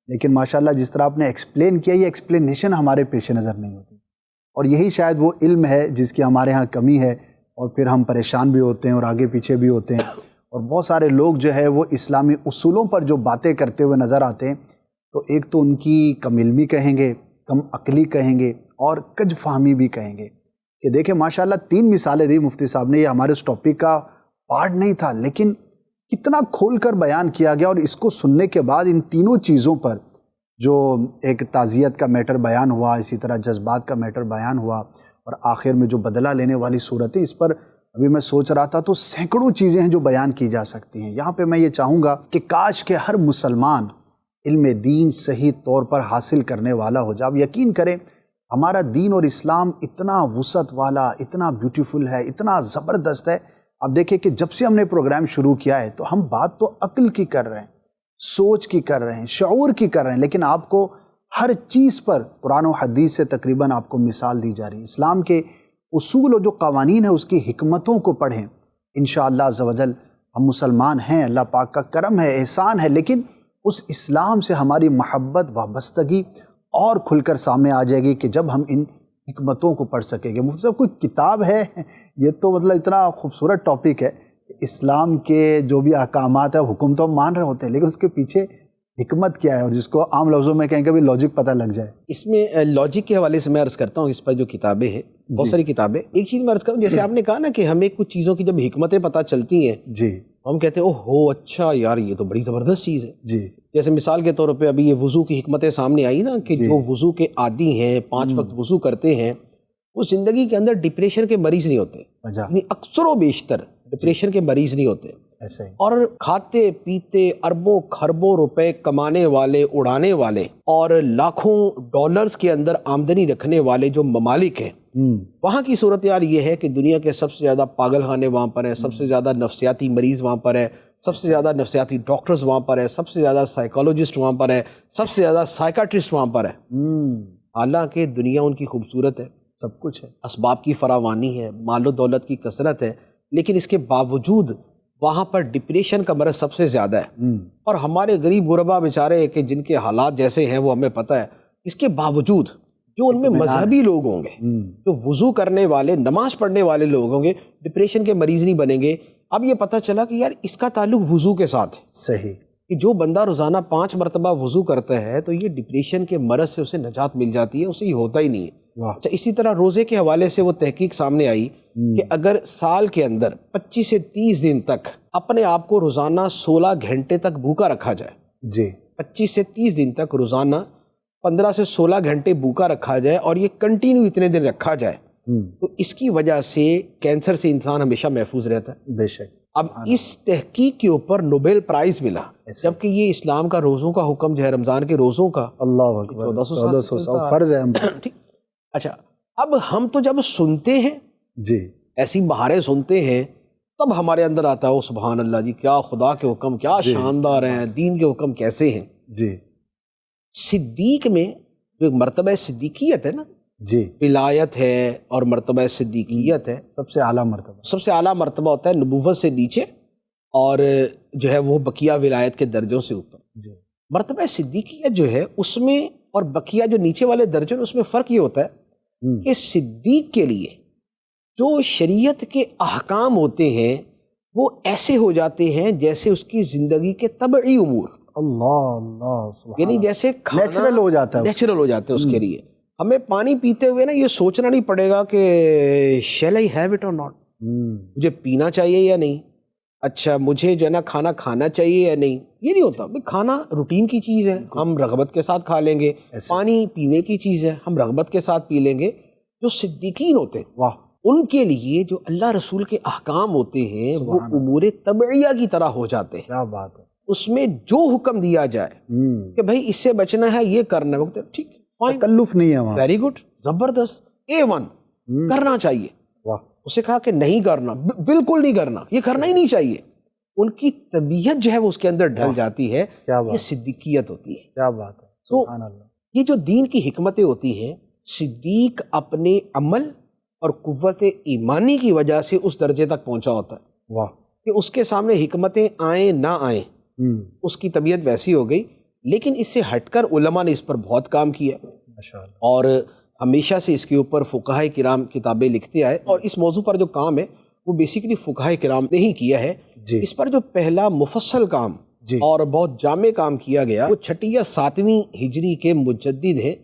لیکن ماشاءاللہ جس طرح آپ نے ایکسپلین کیا یہ ایکسپلینیشن ہمارے پیش نظر نہیں ہوتی، اور یہی شاید وہ علم ہے جس کی ہمارے ہاں کمی ہے، اور پھر ہم پریشان بھی ہوتے ہیں اور آگے پیچھے بھی ہوتے ہیں. اور بہت سارے لوگ جو ہے وہ اسلامی اصولوں پر جو باتیں کرتے ہوئے نظر آتے ہیں تو ایک تو ان کی کم علمی کہیں گے، کم عقلی کہیں گے، اور کج فہمی بھی کہیں گے. کہ دیکھیں ماشاءاللہ 3 مثالیں دی مفتی صاحب نے، یہ ہمارے اس ٹاپک کا پارٹ نہیں تھا لیکن کتنا کھول کر بیان کیا گیا. اور اس کو سننے کے بعد ان تینوں چیزوں پر جو ایک تعزیت کا میٹر بیان ہوا، اسی طرح جذبات کا میٹر بیان ہوا، اور آخر میں جو بدلہ لینے والی صورتیں، اس پر ابھی میں سوچ رہا تھا تو سینکڑوں چیزیں ہیں جو بیان کی جا سکتی ہیں. یہاں پہ میں یہ چاہوں گا کہ کاش کہ ہر مسلمان علم دین صحیح طور پر حاصل کرنے والا ہو جائے. آپ یقین کریں ہمارا دین اور اسلام اتنا وسعت والا، اتنا بیوٹیفل ہے، اتنا زبردست ہے. اب دیکھیں کہ جب سے ہم نے پروگرام شروع کیا ہے تو ہم بات تو عقل کی کر رہے ہیں، سوچ کی کر رہے ہیں، شعور کی کر رہے ہیں، لیکن آپ کو ہر چیز پر قرآن و حدیث سے تقریباً آپ کو مثال دی جا رہی ہے. اسلام کے اصول اور جو قوانین ہیں اس کی حکمتوں کو پڑھیں. انشاءاللہ عز و جل ہم مسلمان ہیں، اللہ پاک کا کرم ہے، احسان ہے، لیکن اس اسلام سے ہماری محبت، وابستگی اور کھل کر سامنے آ جائے گی کہ جب ہم ان حکمتوں کو پڑھ سکیں گے. مفتی صاحب کوئی کتاب ہے؟ یہ تو مطلب اتنا خوبصورت ٹاپک ہے. اسلام کے جو بھی احکامات ہیں حکم تو ہم مان رہے ہوتے ہیں، لیکن اس کے پیچھے حکمت کیا ہے، اور جس کو عام لفظوں میں کہیں کہ بھی لاجک پتہ لگ جائے. اس میں لاجک کے حوالے سے میں عرض کرتا ہوں، اس پر جو کتابیں ہیں بہت ساری کتابیں. ایک چیز میں عرض کروں، جیسے آپ نے کہا نا کہ ہمیں کچھ چیزوں کی جب حکمتیں پتہ چلتی ہیں جی ہم کہتے ہیں اوہ ہو اچھا یار یہ تو بڑی زبردست چیز ہے. جی جیسے مثال کے طور پہ ابھی یہ وضو کی حکمتیں سامنے آئی نا کہ جو وضو کے عادی ہیں 5 وقت وضو کرتے ہیں وہ زندگی کے اندر ڈپریشن کے مریض نہیں ہوتے، یعنی اکثر و بیشتر ڈپریشن کے مریض نہیں ہوتے. ایسے ہی اور کھاتے پیتے اربوں خربوں روپے کمانے والے اڑانے والے اور لاکھوں ڈالرز کے اندر آمدنی رکھنے والے جو ممالک ہیں وہاں کی صورتحال یہ ہے کہ دنیا کے سب سے زیادہ پاگل خانے وہاں پر ہیں، سب سے زیادہ نفسیاتی مریض وہاں پر ہے، سب سے زیادہ نفسیاتی ڈاکٹرز وہاں پر ہے، سب سے زیادہ سائیکالوجسٹ وہاں پر ہے، سب سے زیادہ سائیکاٹرسٹ وہاں پر ہے. حالانکہ دنیا ان کی خوبصورت ہے، سب کچھ ہے، اسباب کی فراوانی ہے، مال و دولت کی کثرت ہے، لیکن اس کے باوجود وہاں پر ڈپریشن کا مرض سب سے زیادہ ہے. اور ہمارے غریب غربا بیچارے کہ جن کے حالات جیسے ہیں وہ ہمیں پتہ ہے، اس کے باوجود جو ان میں مذہبی لوگ ہوں گے، جو وضو کرنے والے نماز پڑھنے والے لوگ ہوں گے، ڈپریشن کے مریض نہیں بنیں گے. اب یہ پتہ چلا کہ یار اس کا تعلق وضو کے ساتھ ہے. صحیح کہ جو بندہ روزانہ 5 مرتبہ وضو کرتا ہے تو یہ ڈپریشن کے مرض سے اسے نجات مل جاتی ہے، اسے یہ ہوتا ہی نہیں ہے. اچھا، اسی طرح روزے کے حوالے سے وہ تحقیق سامنے آئی کہ اگر سال کے اندر 25 سے 30 دن تک اپنے آپ کو روزانہ 16 گھنٹے تک بھوکا رکھا جائے، جی 25 سے 30 دن تک روزانہ 15 سے 16 گھنٹے بھوکا رکھا جائے اور یہ کنٹینیو اتنے دن رکھا جائے تو اس کی وجہ سے کینسر سے انسان ہمیشہ محفوظ رہتا ہے. بے شک. اب اس تحقیق کے اوپر نوبل پرائز ملا، جبکہ یہ اسلام کا روزوں کا حکم جو ہے رمضان کے روزوں کا اللہ اکبر 1400 فرض ہے ہم پر. ٹھیک. اچھا، اب ہم تو جب سنتے ہیں جی ایسی بہاریں سنتے ہیں تب ہمارے اندر آتا ہے سبحان اللہ جی، کیا خدا کے حکم کیا شاندار ہیں، دین کے حکم کیسے ہیں. جی صدیق میں جو ایک مرتبہ صدیقیت ہے نا، جی ولایت ہے اور مرتبہ صدیقیت ہے، سب سے اعلیٰ مرتبہ، سب سے اعلیٰ مرتبہ ہوتا ہے نبوت سے نیچے اور جو ہے وہ بقیہ ولایت کے درجوں سے اوپر. جی مرتبہ صدیقیت جو ہے اس میں اور بقیہ جو نیچے والے درجے ہیں اس میں فرق یہ ہوتا ہے کہ صدیق کے لیے جو شریعت کے احکام ہوتے ہیں وہ ایسے ہو جاتے ہیں جیسے اس کی زندگی کے طبعی امور، اللہ یعنی جیسے نیچرل ہو جاتا ہے، نیچرل ہو جاتے ہیں. اس کے لیے ہمیں پانی پیتے ہوئے نا یہ سوچنا نہیں پڑے گا کہ shall I have it or not، مجھے پینا چاہیے یا نہیں، اچھا مجھے جو ہے نا کھانا کھانا چاہیے یا نہیں. یہ نہیں ہوتا، کھانا روٹین کی چیز ہے، ہم رغبت کے ساتھ کھا لیں گے. پانی پینے کی چیز ہے، ہم رغبت کے ساتھ پی لیں گے. جو صدیقین ہوتے ہیں واہ ان کے لیے جو اللہ رسول کے احکام ہوتے ہیں وہ امور طبعیہ کی طرح ہو جاتے ہیں. کیا بات ہے. اس میں جو حکم دیا جائے کہ بھائی اس سے بچنا ہے، یہ کرنا ہے، وقت ٹھیک تکلف نہیں ہے وہاں. ویری گڈ، زبردست، A1 کرنا چاہیے. واہ اسے کہا کہ نہیں کرنا، بالکل نہیں کرنا، یہ کرنا ہی نہیں چاہیے. ان کی طبیعت جو ہے وہ اس کے اندر ڈھل جاتی ہے. یہ صدیقیت ہوتی ہے. کیا بات ہے. سبحان اللہ. یہ جو دین کی حکمتیں ہوتی ہیں، صدیق اپنے عمل اور قوت ایمانی کی وجہ سے اس درجے تک پہنچا ہوتا ہے. واہ. کہ اس کے سامنے حکمتیں آئیں نہ آئیں، اس کی طبیعت ویسی ہو گئی. لیکن اس سے ہٹ کر علماء نے اس پر بہت کام کیا اور ہمیشہ سے اس کے اوپر فقہائے کرام کتابیں لکھتے آئے. اور اس موضوع پر جو کام ہے وہ بیسیکلی فقہائے کرام نے ہی کیا ہے. اس پر جو پہلا مفصل کام اور بہت جامع کام کیا گیا وہ 6 یا 7ویں ہجری کے مجدد ہیں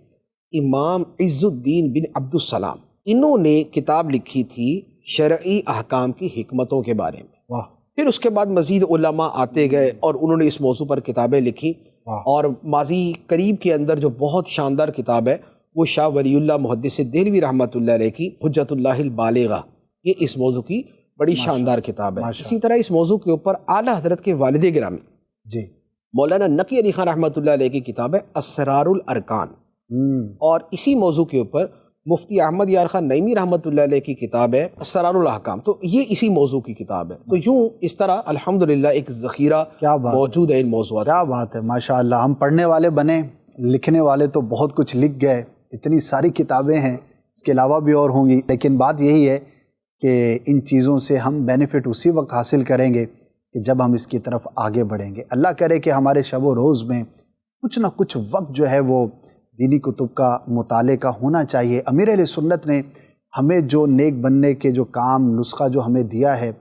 امام عز الدین بن عبد السلام. انہوں نے کتاب لکھی تھی شرعی احکام کی حکمتوں کے بارے میں. پھر اس کے بعد مزید علماء آتے گئے اور انہوں نے اس موضوع پر کتابیں لکھی. اور ماضی قریب کے اندر جو بہت شاندار کتاب ہے وہ شاہ ولی اللہ محدث دہلوی رحمۃ اللہ علیہ کی حجت اللہ البالغہ، یہ اس موضوع کی بڑی شاندار کتاب ہے. اسی طرح اس موضوع کے اوپر اعلیٰ حضرت کے والد گرامی مولانا نقی علی خان رحمۃ اللہ علیہ کی کتاب ہے اسرار الارکان. اور اسی موضوع کے اوپر مفتی احمد یار خان نعیمی رحمۃ اللہ علیہ کی کتاب ہے اسرار الاحکام. تو یہ اسی موضوع کی کتاب ہے. تو یوں اس طرح الحمدللہ ایک ذخیرہ موجود ہے ان موضوعات. کیا بات ہے، ماشاءاللہ. ہم پڑھنے والے بنے، لکھنے والے تو بہت کچھ لکھ گئے، اتنی ساری کتابیں ہیں، اس کے علاوہ بھی اور ہوں گی. لیکن بات یہی ہے کہ ان چیزوں سے ہم بینیفٹ اسی وقت حاصل کریں گے کہ جب ہم اس کی طرف آگے بڑھیں گے. اللہ کرے کہ ہمارے شب و روز میں کچھ نہ کچھ وقت جو ہے وہ دینی کتب کا مطالعے کا ہونا چاہیے۔ امیر اہل سنت نے ہمیں جو نیک بننے کے جو کام نسخہ جو ہمیں دیا ہے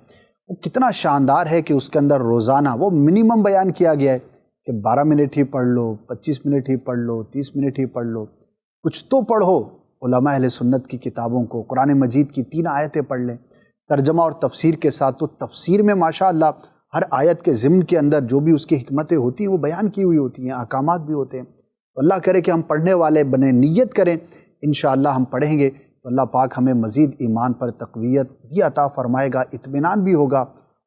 وہ کتنا شاندار ہے کہ اس کے اندر روزانہ وہ منیمم بیان کیا گیا ہے کہ 12 منٹ ہی پڑھ لو، 25 منٹ ہی پڑھ لو، 30 منٹ ہی پڑھ لو، کچھ تو پڑھو۔ علماء اہل سنت کی کتابوں کو، قرآن مجید کی 3 آیتیں پڑھ لیں ترجمہ اور تفسیر کے ساتھ، تو تفسیر میں ماشاءاللہ ہر آیت کے ضمن کے اندر جو بھی اس کی حکمتیں ہوتی ہیں وہ بیان کی ہوئی ہوتی ہیں، احکامات بھی ہوتے ہیں۔ تو اللہ کرے کہ ہم پڑھنے والے بنے، نیت کریں انشاءاللہ ہم پڑھیں گے تو اللہ پاک ہمیں مزید ایمان پر تقویت بھی عطا فرمائے گا، اطمینان بھی ہوگا،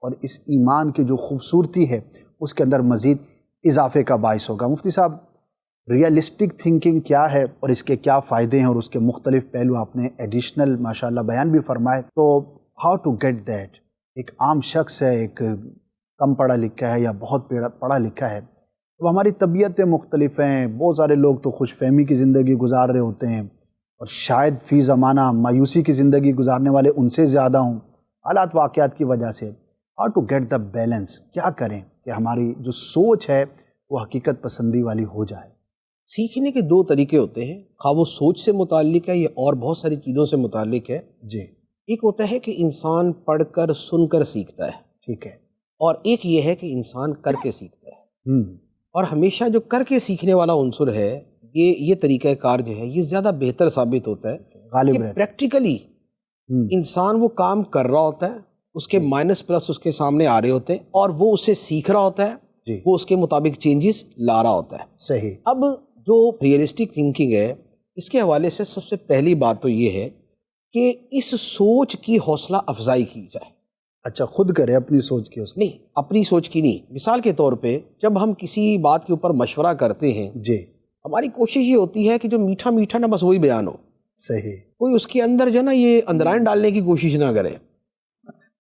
اور اس ایمان کی جو خوبصورتی ہے اس کے اندر مزید اضافے کا باعث ہوگا۔ مفتی صاحب، ریئلسٹک تھنکنگ کیا ہے اور اس کے کیا فائدے ہیں اور اس کے مختلف پہلو آپ نے ایڈیشنل ماشاءاللہ بیان بھی فرمائے، تو ہاؤ ٹو گیٹ دیٹ؟ ایک عام شخص ہے، ایک کم پڑھا لکھا ہے یا بہت پڑھا لکھا ہے، تو ہماری طبیعتیں مختلف ہیں، بہت سارے لوگ تو خوش فہمی کی زندگی گزار رہے ہوتے ہیں اور شاید فی زمانہ مایوسی کی زندگی گزارنے والے ان سے زیادہ ہوں حالات واقعات کی وجہ سے۔ How to get the balance? کیا کریں کہ ہماری جو سوچ ہے وہ حقیقت پسندی والی ہو جائے؟ سیکھنے کے 2 طریقے ہوتے ہیں، خواہ وہ سوچ سے متعلق ہے یا اور بہت ساری چیزوں سے متعلق ہے۔ جی، ایک ہوتا ہے کہ انسان پڑھ کر سن کر سیکھتا ہے، ٹھیک ہے، اور ایک یہ ہے کہ انسان کر کے سیکھتا ہے۔ اور ہمیشہ جو کر کے سیکھنے والا عنصر ہے، یہ طریقہ کار جو ہے یہ زیادہ بہتر ثابت ہوتا ہے غالب کہ رہتا پریکٹیکلی انسان وہ کام کر رہا ہوتا ہے، اس کے مائنس پلس اس کے سامنے آ رہے ہوتے ہیں، اور وہ اسے سیکھ رہا ہوتا ہے، جی، وہ اس کے مطابق چینجز لا رہا ہوتا ہے۔ صحیح، اب جو ریئلسٹک تھنکنگ ہے اس کے حوالے سے سب سے پہلی بات تو یہ ہے کہ اس سوچ کی حوصلہ افزائی کی جائے۔ اچھا، خود کرے اپنی سوچ کی؟ نہیں، اپنی سوچ کی نہیں۔ مثال کے طور پہ جب ہم کسی بات کے اوپر مشورہ کرتے ہیں، جی، ہماری کوشش یہ ہوتی ہے کہ جو میٹھا میٹھا نہ بس وہی بیان ہو، صحیح، کوئی اس کے اندر جو نا یہ اندرائن ڈالنے کی کوشش نہ کرے،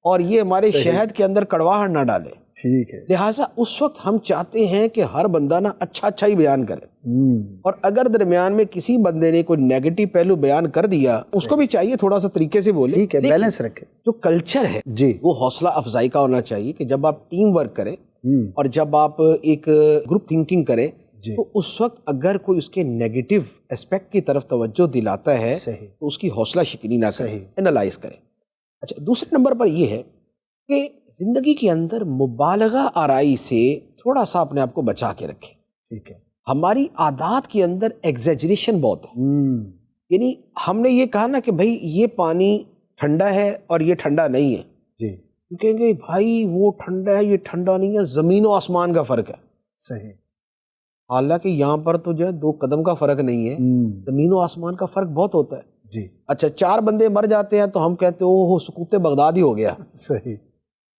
اور یہ ہمارے شہد کے اندر کڑواہٹ نہ ڈالے۔ ٹھیک ہے، لہٰذا اس وقت ہم چاہتے ہیں کہ ہر بندہ نا اچھا ہی بیان کرے، اور اگر درمیان میں کسی بندے نے کوئی نیگیٹو پہلو بیان کر دیا، اس کو بھی چاہیے تھوڑا سا طریقے سے بولے، ٹھیک ہے، لیکن بیلنس رکھے۔ جو کلچر ہے جی، وہ حوصلہ افزائی کا ہونا چاہیے کہ جب آپ ٹیم ورک کریں اور جب آپ ایک گروپ تھنکنگ کریں، جی، تو اس وقت اگر کوئی اس کے نیگیٹو اسپیکٹ کی طرف توجہ دلاتا ہے صحیح، تو اس کی حوصلہ شکنی نہ کریں، صحیح، انالائز کریں۔ اچھا، دوسرے نمبر پر یہ ہے کہ زندگی کے اندر مبالغہ آرائی سے تھوڑا سا اپنے آپ کو بچا کے رکھیں۔ ٹھیک ہے، ہماری عادات کے اندر ایگزیجریشن بہت ہے، یعنی ہم نے یہ کہا نا کہ بھائی یہ پانی ٹھنڈا ہے اور یہ ٹھنڈا نہیں ہے، جی، کہیں گے بھائی وہ ٹھنڈا ہے یہ ٹھنڈا نہیں ہے، زمین و آسمان کا فرق ہے۔ صحیح، حالانکہ یہاں پر تو جو ہے 2 قدم کا فرق نہیں ہے، زمین و آسمان کا فرق بہت ہوتا ہے۔ جی، اچھا، 4 بندے مر جاتے ہیں تو ہم کہتے ہیں اوہ سقوط بغداد ہی ہو گیا، صحیح،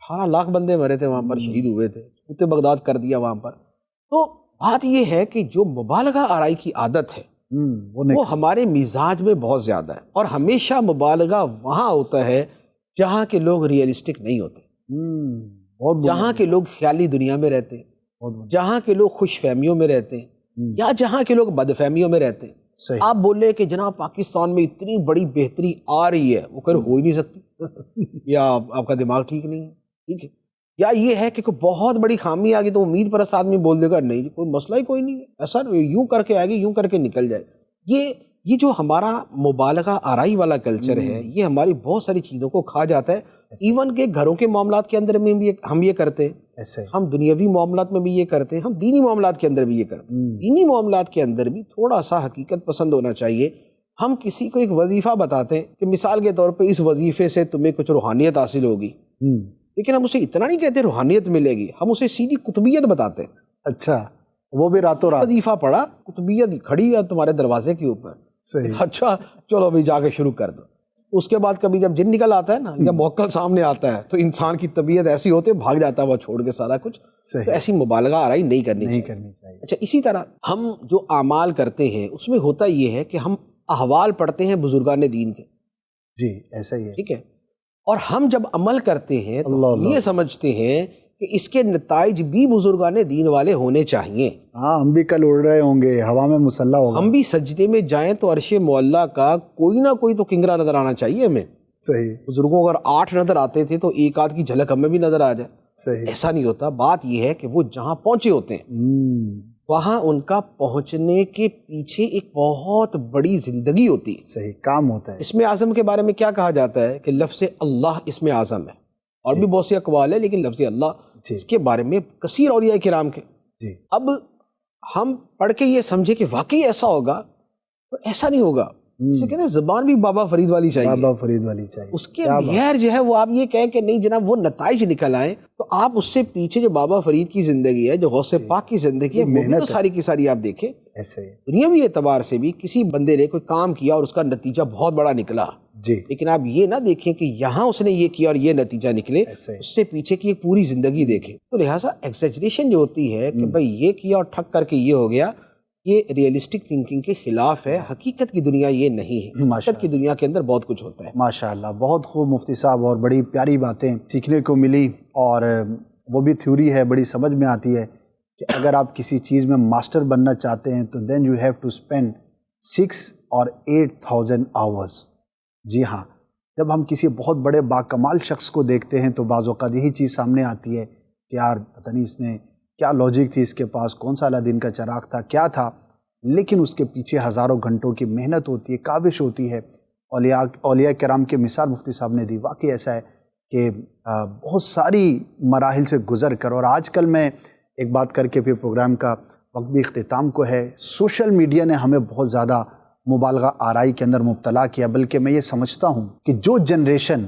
18 لاکھ بندے مرے تھے وہاں پر، شہید ہوئے تھے، سقوط بغداد کر دیا وہاں پر۔ تو بات یہ ہے کہ جو مبالغہ آرائی کی عادت ہے وہ ہمارے مزاج میں بہت زیادہ ہے، اور ہمیشہ مبالغہ وہاں ہوتا ہے جہاں کے لوگ ریئلسٹک نہیں ہوتے، جہاں کے لوگ خیالی دنیا میں رہتے ہیں، جہاں کے لوگ خوش فہمیوں میں رہتے ہیں، یا جہاں کے لوگ بد فہمیوں میں رہتے ہیں۔ صحیح، آپ بول رہے کہ جناب پاکستان میں اتنی بڑی بہتری آ رہی ہے، وہ ہو ہی نہیں سکتی، یا آپ کا دماغ ٹھیک نہیں ہے، ٹھیک ہے، یا یہ ہے کہ کوئی بہت بڑی خامی آ گئی تو امید پرست آدمی بول دے گا نہیں کوئی مسئلہ ہی کوئی نہیں ہے، ایسا یوں کر کے آئے گی یوں کر کے نکل جائے۔ یہ جو ہمارا مبالغہ آرائی والا کلچر ہے یہ ہماری بہت ساری چیزوں کو کھا جاتا ہے، ایون کہ گھروں کے معاملات کے اندر میں بھی ہم یہ کرتے ہیں، ایسے ہم دنیاوی معاملات میں بھی یہ کرتے ہیں، ہم دینی معاملات کے اندر بھی یہ کرتے ہیں۔ دینی معاملات کے اندر بھی تھوڑا سا حقیقت پسند ہونا چاہیے۔ ہم کسی کو ایک وظیفہ بتاتے ہیں کہ مثال کے طور پہ اس وظیفے سے تمہیں کچھ روحانیت حاصل ہوگی، لیکن ہم اسے اتنا نہیں کہتے روحانیت ملے گی، ہم اسے سیدھی قطبیت بتاتے ہیں۔ اچھا، وہ بھی راتوں رات وظیفہ پڑھا، قطبیت کھڑی ہے تمہارے دروازے کے اوپر، صحیح، اچھا چلو ابھی جا کے شروع کر دو۔ اس کے بعد کبھی جب جن نکل آتا ہے نا یا موکل سامنے آتا ہے تو انسان کی طبیعت ایسی ہوتی ہے بھاگ جاتا ہے وہ چھوڑ کے سارا کچھ۔ تو ایسی مبالغہ آرائی نہیں کرنی چاہیے۔ اچھا، اسی طرح ہم جو اعمال کرتے ہیں اس میں ہوتا یہ ہے کہ ہم احوال پڑھتے ہیں بزرگان دین کے، جی، ایسا ہی ہے، ٹھیک ہے، اور ہم جب عمل کرتے ہیں تو ہم یہ سمجھتے ہیں کہ اس کے نتائج بھی بزرگان دین والے ہونے چاہیے۔ ہاں، ہم بھی کل اڑ رہے ہوں گے، ہوا میں مسلح ہوگا، ہم بھی سجدے میں جائیں تو عرش معلیٰ کا کوئی نہ کوئی تو کنگرا نظر آنا چاہیے ہمیں۔ صحیح، بزرگوں اگر 8 نظر آتے تھے تو ایک آدھ کی جھلک ہمیں بھی نظر آ جائے، صحیح، ایسا نہیں ہوتا۔ بات یہ ہے کہ وہ جہاں پہنچے ہوتے ہیں وہاں ان کا پہنچنے کے پیچھے ایک بہت بڑی زندگی ہوتی ہے. صحیح کام ہوتا ہے. اسم اعظم کے بارے میں کیا کہا جاتا ہے کہ لفظ اللہ اسم اعظم ہے, اور بھی بہت سی اقوال ہے, لیکن لفظ اللہ اس کے بارے میں کثیر اولیاء کرام کے. اب ہم پڑھ کے یہ سمجھے کہ واقعی ایسا ہوگا, تو ایسا نہیں ہوگا. جسے کہتے ہیں زبان بھی بابا فرید والی چاہیے, بابا فرید والی چاہیے. اس کے بغیر جو ہے وہ آپ یہ کہیں کہ نہیں جناب وہ نتائج نکل آئیں, تو آپ اس سے پیچھے جو بابا فرید کی زندگی ہے, جو غوث پاک کی زندگی ہے, وہ بھی تو ساری کی ساری آپ دیکھیں. ایسے دنیاوی اعتبار سے بھی کسی بندے نے کوئی کام کیا اور اس کا نتیجہ بہت بڑا نکلا, لیکن آپ یہ نہ دیکھیں کہ یہاں اس نے یہ کیا اور یہ نتیجہ نکلے, اس سے پیچھے کی ایک پوری زندگی دیکھیں. تو لہٰذا ایگزیجریشن جو ہوتی ہے کہ بھائی یہ کیا اور ٹھک کر کے یہ ہو گیا, یہ ریئلسٹک تھنکنگ کے خلاف ہے. حقیقت کی دنیا یہ نہیں ہے. حقیقت کی دنیا کے اندر بہت کچھ ہوتا ہے. ماشاءاللہ, بہت خوب مفتی صاحب, اور بڑی پیاری باتیں سیکھنے کو ملی, اور وہ بھی تھیوری ہے, بڑی سمجھ میں آتی ہے کہ اگر آپ کسی چیز میں ماسٹر بننا چاہتے ہیں تو then you have to spend 6 اور 8,000 آورس. جی ہاں, جب ہم کسی بہت بڑے باکمال شخص کو دیکھتے ہیں تو بعض اوقات یہی چیز سامنے آتی ہے کہ یار پتہ نہیں اس نے کیا لاجک تھی, اس کے پاس کون سا الادین کا چراغ تھا, کیا تھا, لیکن اس کے پیچھے ہزاروں گھنٹوں کی محنت ہوتی ہے, کاوش ہوتی ہے. اولیاء کرام کے مثال مفتی صاحب نے دی. واقعی ایسا ہے کہ بہت ساری مراحل سے گزر کر, اور آج کل میں ایک بات کر کے پھر پروگرام کا وقت بھی اختتام کو ہے, سوشل میڈیا نے ہمیں بہت زیادہ مبالغہ آرائی کے اندر مبتلا کیا. بلکہ میں یہ سمجھتا ہوں کہ جو جنریشن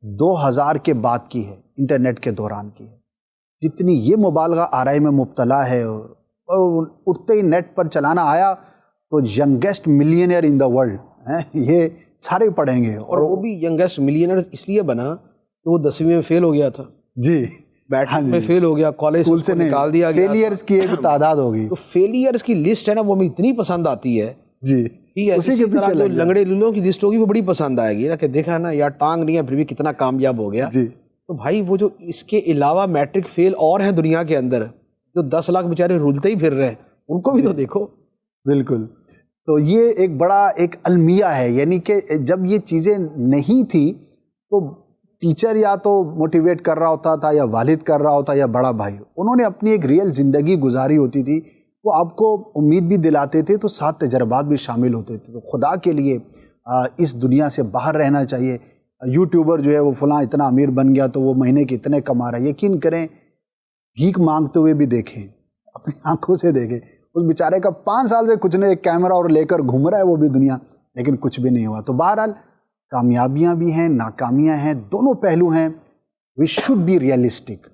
2000 کے بعد کی ہے, انٹرنیٹ کے دوران کی ہے, جتنی یہ مبالغہ آرائی میں مبتلا ہے, اور اٹھتے ہی نیٹ پر چلانا آیا تو youngest millionaire in the world یہ سارے پڑھیں گے. اور وہ بھی ینگیسٹ ملینئر اس لیے بنا کہ وہ 10ویں میں فیل ہو گیا تھا, جی میٹرک میں فیل ہو گیا, کالج سے نکال دیا گیا, فیلیئرز کی ایک تعداد ہوگی. تو فیلیئرز کی لسٹ ہے نا, وہ ہمیں اتنی پسند آتی ہے. جی ٹھیک ہے, اسی طرح جو لنگڑے لولوں کی لسٹ ہوگی وہ بڑی پسند آئے گی نا, کہ دیکھا نا یار ٹانگ نہیں ہے پھر بھی کتنا کامیاب ہو گیا. جی تو بھائی وہ جو اس کے علاوہ میٹرک فیل اور ہیں دنیا کے اندر, جو 10 لاکھ بیچارے رولتے ہی پھر رہے ہیں, ان کو بھی تو دیکھو. بالکل. تو یہ ایک بڑا ایک المیہ ہے, یعنی کہ جب یہ چیزیں نہیں تھی تو ٹیچر یا تو موٹیویٹ کر رہا ہوتا تھا, یا والد کر رہا ہوتا, یا بڑا بھائی, انہوں نے اپنی ایک ریئل زندگی گزاری ہوتی تھی, وہ آپ کو امید بھی دلاتے تھے, تو ساتھ تجربات بھی شامل ہوتے تھے. تو خدا کے لیے اس دنیا سے باہر رہنا چاہیے. یوٹیوبر جو ہے وہ فلاں اتنا امیر بن گیا تو وہ مہینے کے اتنے کما رہا ہے, یقین کریں بھیک مانگتے ہوئے بھی دیکھیں, اپنی آنکھوں سے دیکھیں, اس بیچارے کا 5 سال سے کچھ نہیں, ایک کیمرہ اور لے کر گھوم رہا ہے وہ بھی دنیا, لیکن کچھ بھی نہیں ہوا. تو بہرحال کامیابیاں بھی ہیں, ناکامیاں ہیں, دونوں پہلو ہیں. We should be realistic.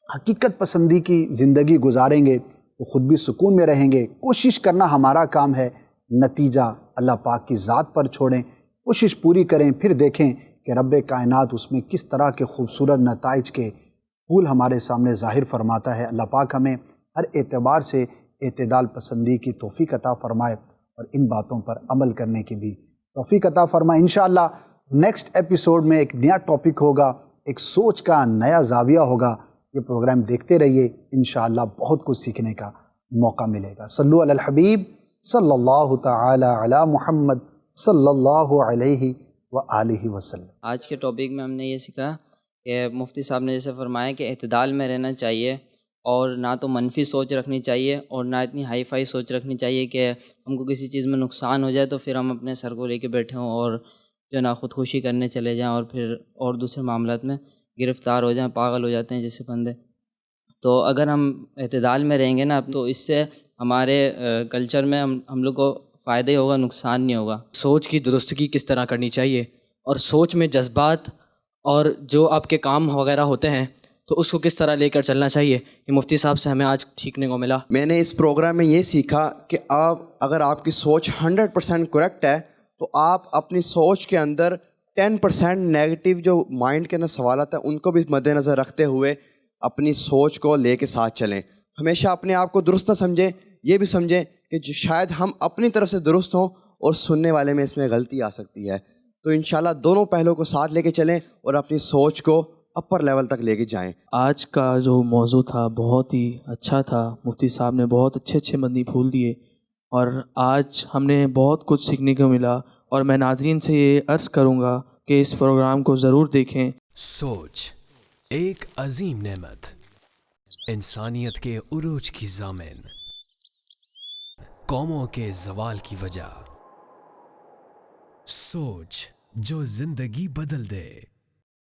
حقیقت پسندی کی زندگی گزاریں گے تو خود بھی سکون میں رہیں گے. کوشش کرنا ہمارا کام ہے, نتیجہ اللہ پاک کی ذات پر چھوڑیں, کوشش پوری کریں, پھر دیکھیں کہ رب کائنات اس میں کس طرح کے خوبصورت نتائج کے پھول ہمارے سامنے ظاہر فرماتا ہے. اللہ پاک ہمیں ہر اعتبار سے اعتدال پسندی کی توفیق عطا فرمائے, اور ان باتوں پر عمل کرنے کی بھی توفیق عطا فرمائے. انشاءاللہ نیکسٹ ایپیسوڈ میں ایک نیا ٹاپک ہوگا, ایک سوچ کا نیا زاویہ ہوگا. یہ پروگرام دیکھتے رہیے, انشاءاللہ بہت کچھ سیکھنے کا موقع ملے گا. صلو علی الحبیب صلی اللہ تعالی علی محمد صلی اللہ علیہ وآلہ وسلم. آج کے ٹاپک میں ہم نے یہ سیکھا کہ مفتی صاحب نے جیسے فرمایا کہ اعتدال میں رہنا چاہیے, اور نہ تو منفی سوچ رکھنی چاہیے اور نہ اتنی ہائی فائی سوچ رکھنی چاہیے کہ ہم کو کسی چیز میں نقصان ہو جائے تو پھر ہم اپنے سر کو لے کے بیٹھے ہوں اور جو نا خودکشی کرنے چلے جائیں, اور پھر اور دوسرے معاملات میں گرفتار ہو جائیں, پاگل ہو جاتے ہیں جیسے بندے. تو اگر ہم اعتدال میں رہیں گے نا تو اس سے ہمارے کلچر میں ہم لوگ کو فائدہ ہی ہوگا, نقصان نہیں ہوگا. سوچ کی درستگی کس طرح کرنی چاہیے, اور سوچ میں جذبات اور جو آپ کے کام وغیرہ ہوتے ہیں تو اس کو کس طرح لے کر چلنا چاہیے, یہ مفتی صاحب سے ہمیں آج سیکھنے کو ملا. میں نے اس پروگرام میں یہ سیکھا کہ اگر آپ کی سوچ 100% کریکٹ ہے تو آپ اپنی سوچ کے اندر 10% نیگیٹو جو مائنڈ کے اندر سوالات ہیں ان کو بھی مد نظر رکھتے ہوئے اپنی سوچ کو لے کے ساتھ چلیں. ہمیشہ اپنے آپ کو درست نہ سمجھیں, یہ بھی سمجھیں کہ شاید ہم اپنی طرف سے درست ہوں اور سننے والے میں اس میں غلطی آ سکتی ہے. تو انشاءاللہ دونوں پہلوؤں کو ساتھ لے کے چلیں اور اپنی سوچ کو اپر لیول تک لے کے جائیں. آج کا جو موضوع تھا بہت ہی اچھا تھا. مفتی صاحب نے بہت اچھے مدنی پھول دیے, اور آج ہم نے بہت کچھ سیکھنے کو ملا. اور میں ناظرین سے یہ عرض کروں گا کہ اس پروگرام کو ضرور دیکھیں. سوچ ایک عظیم نعمت, انسانیت کے عروج کی ضامن. قوموں کے زوال کی وجہ، سوچ جو زندگی بدل دے۔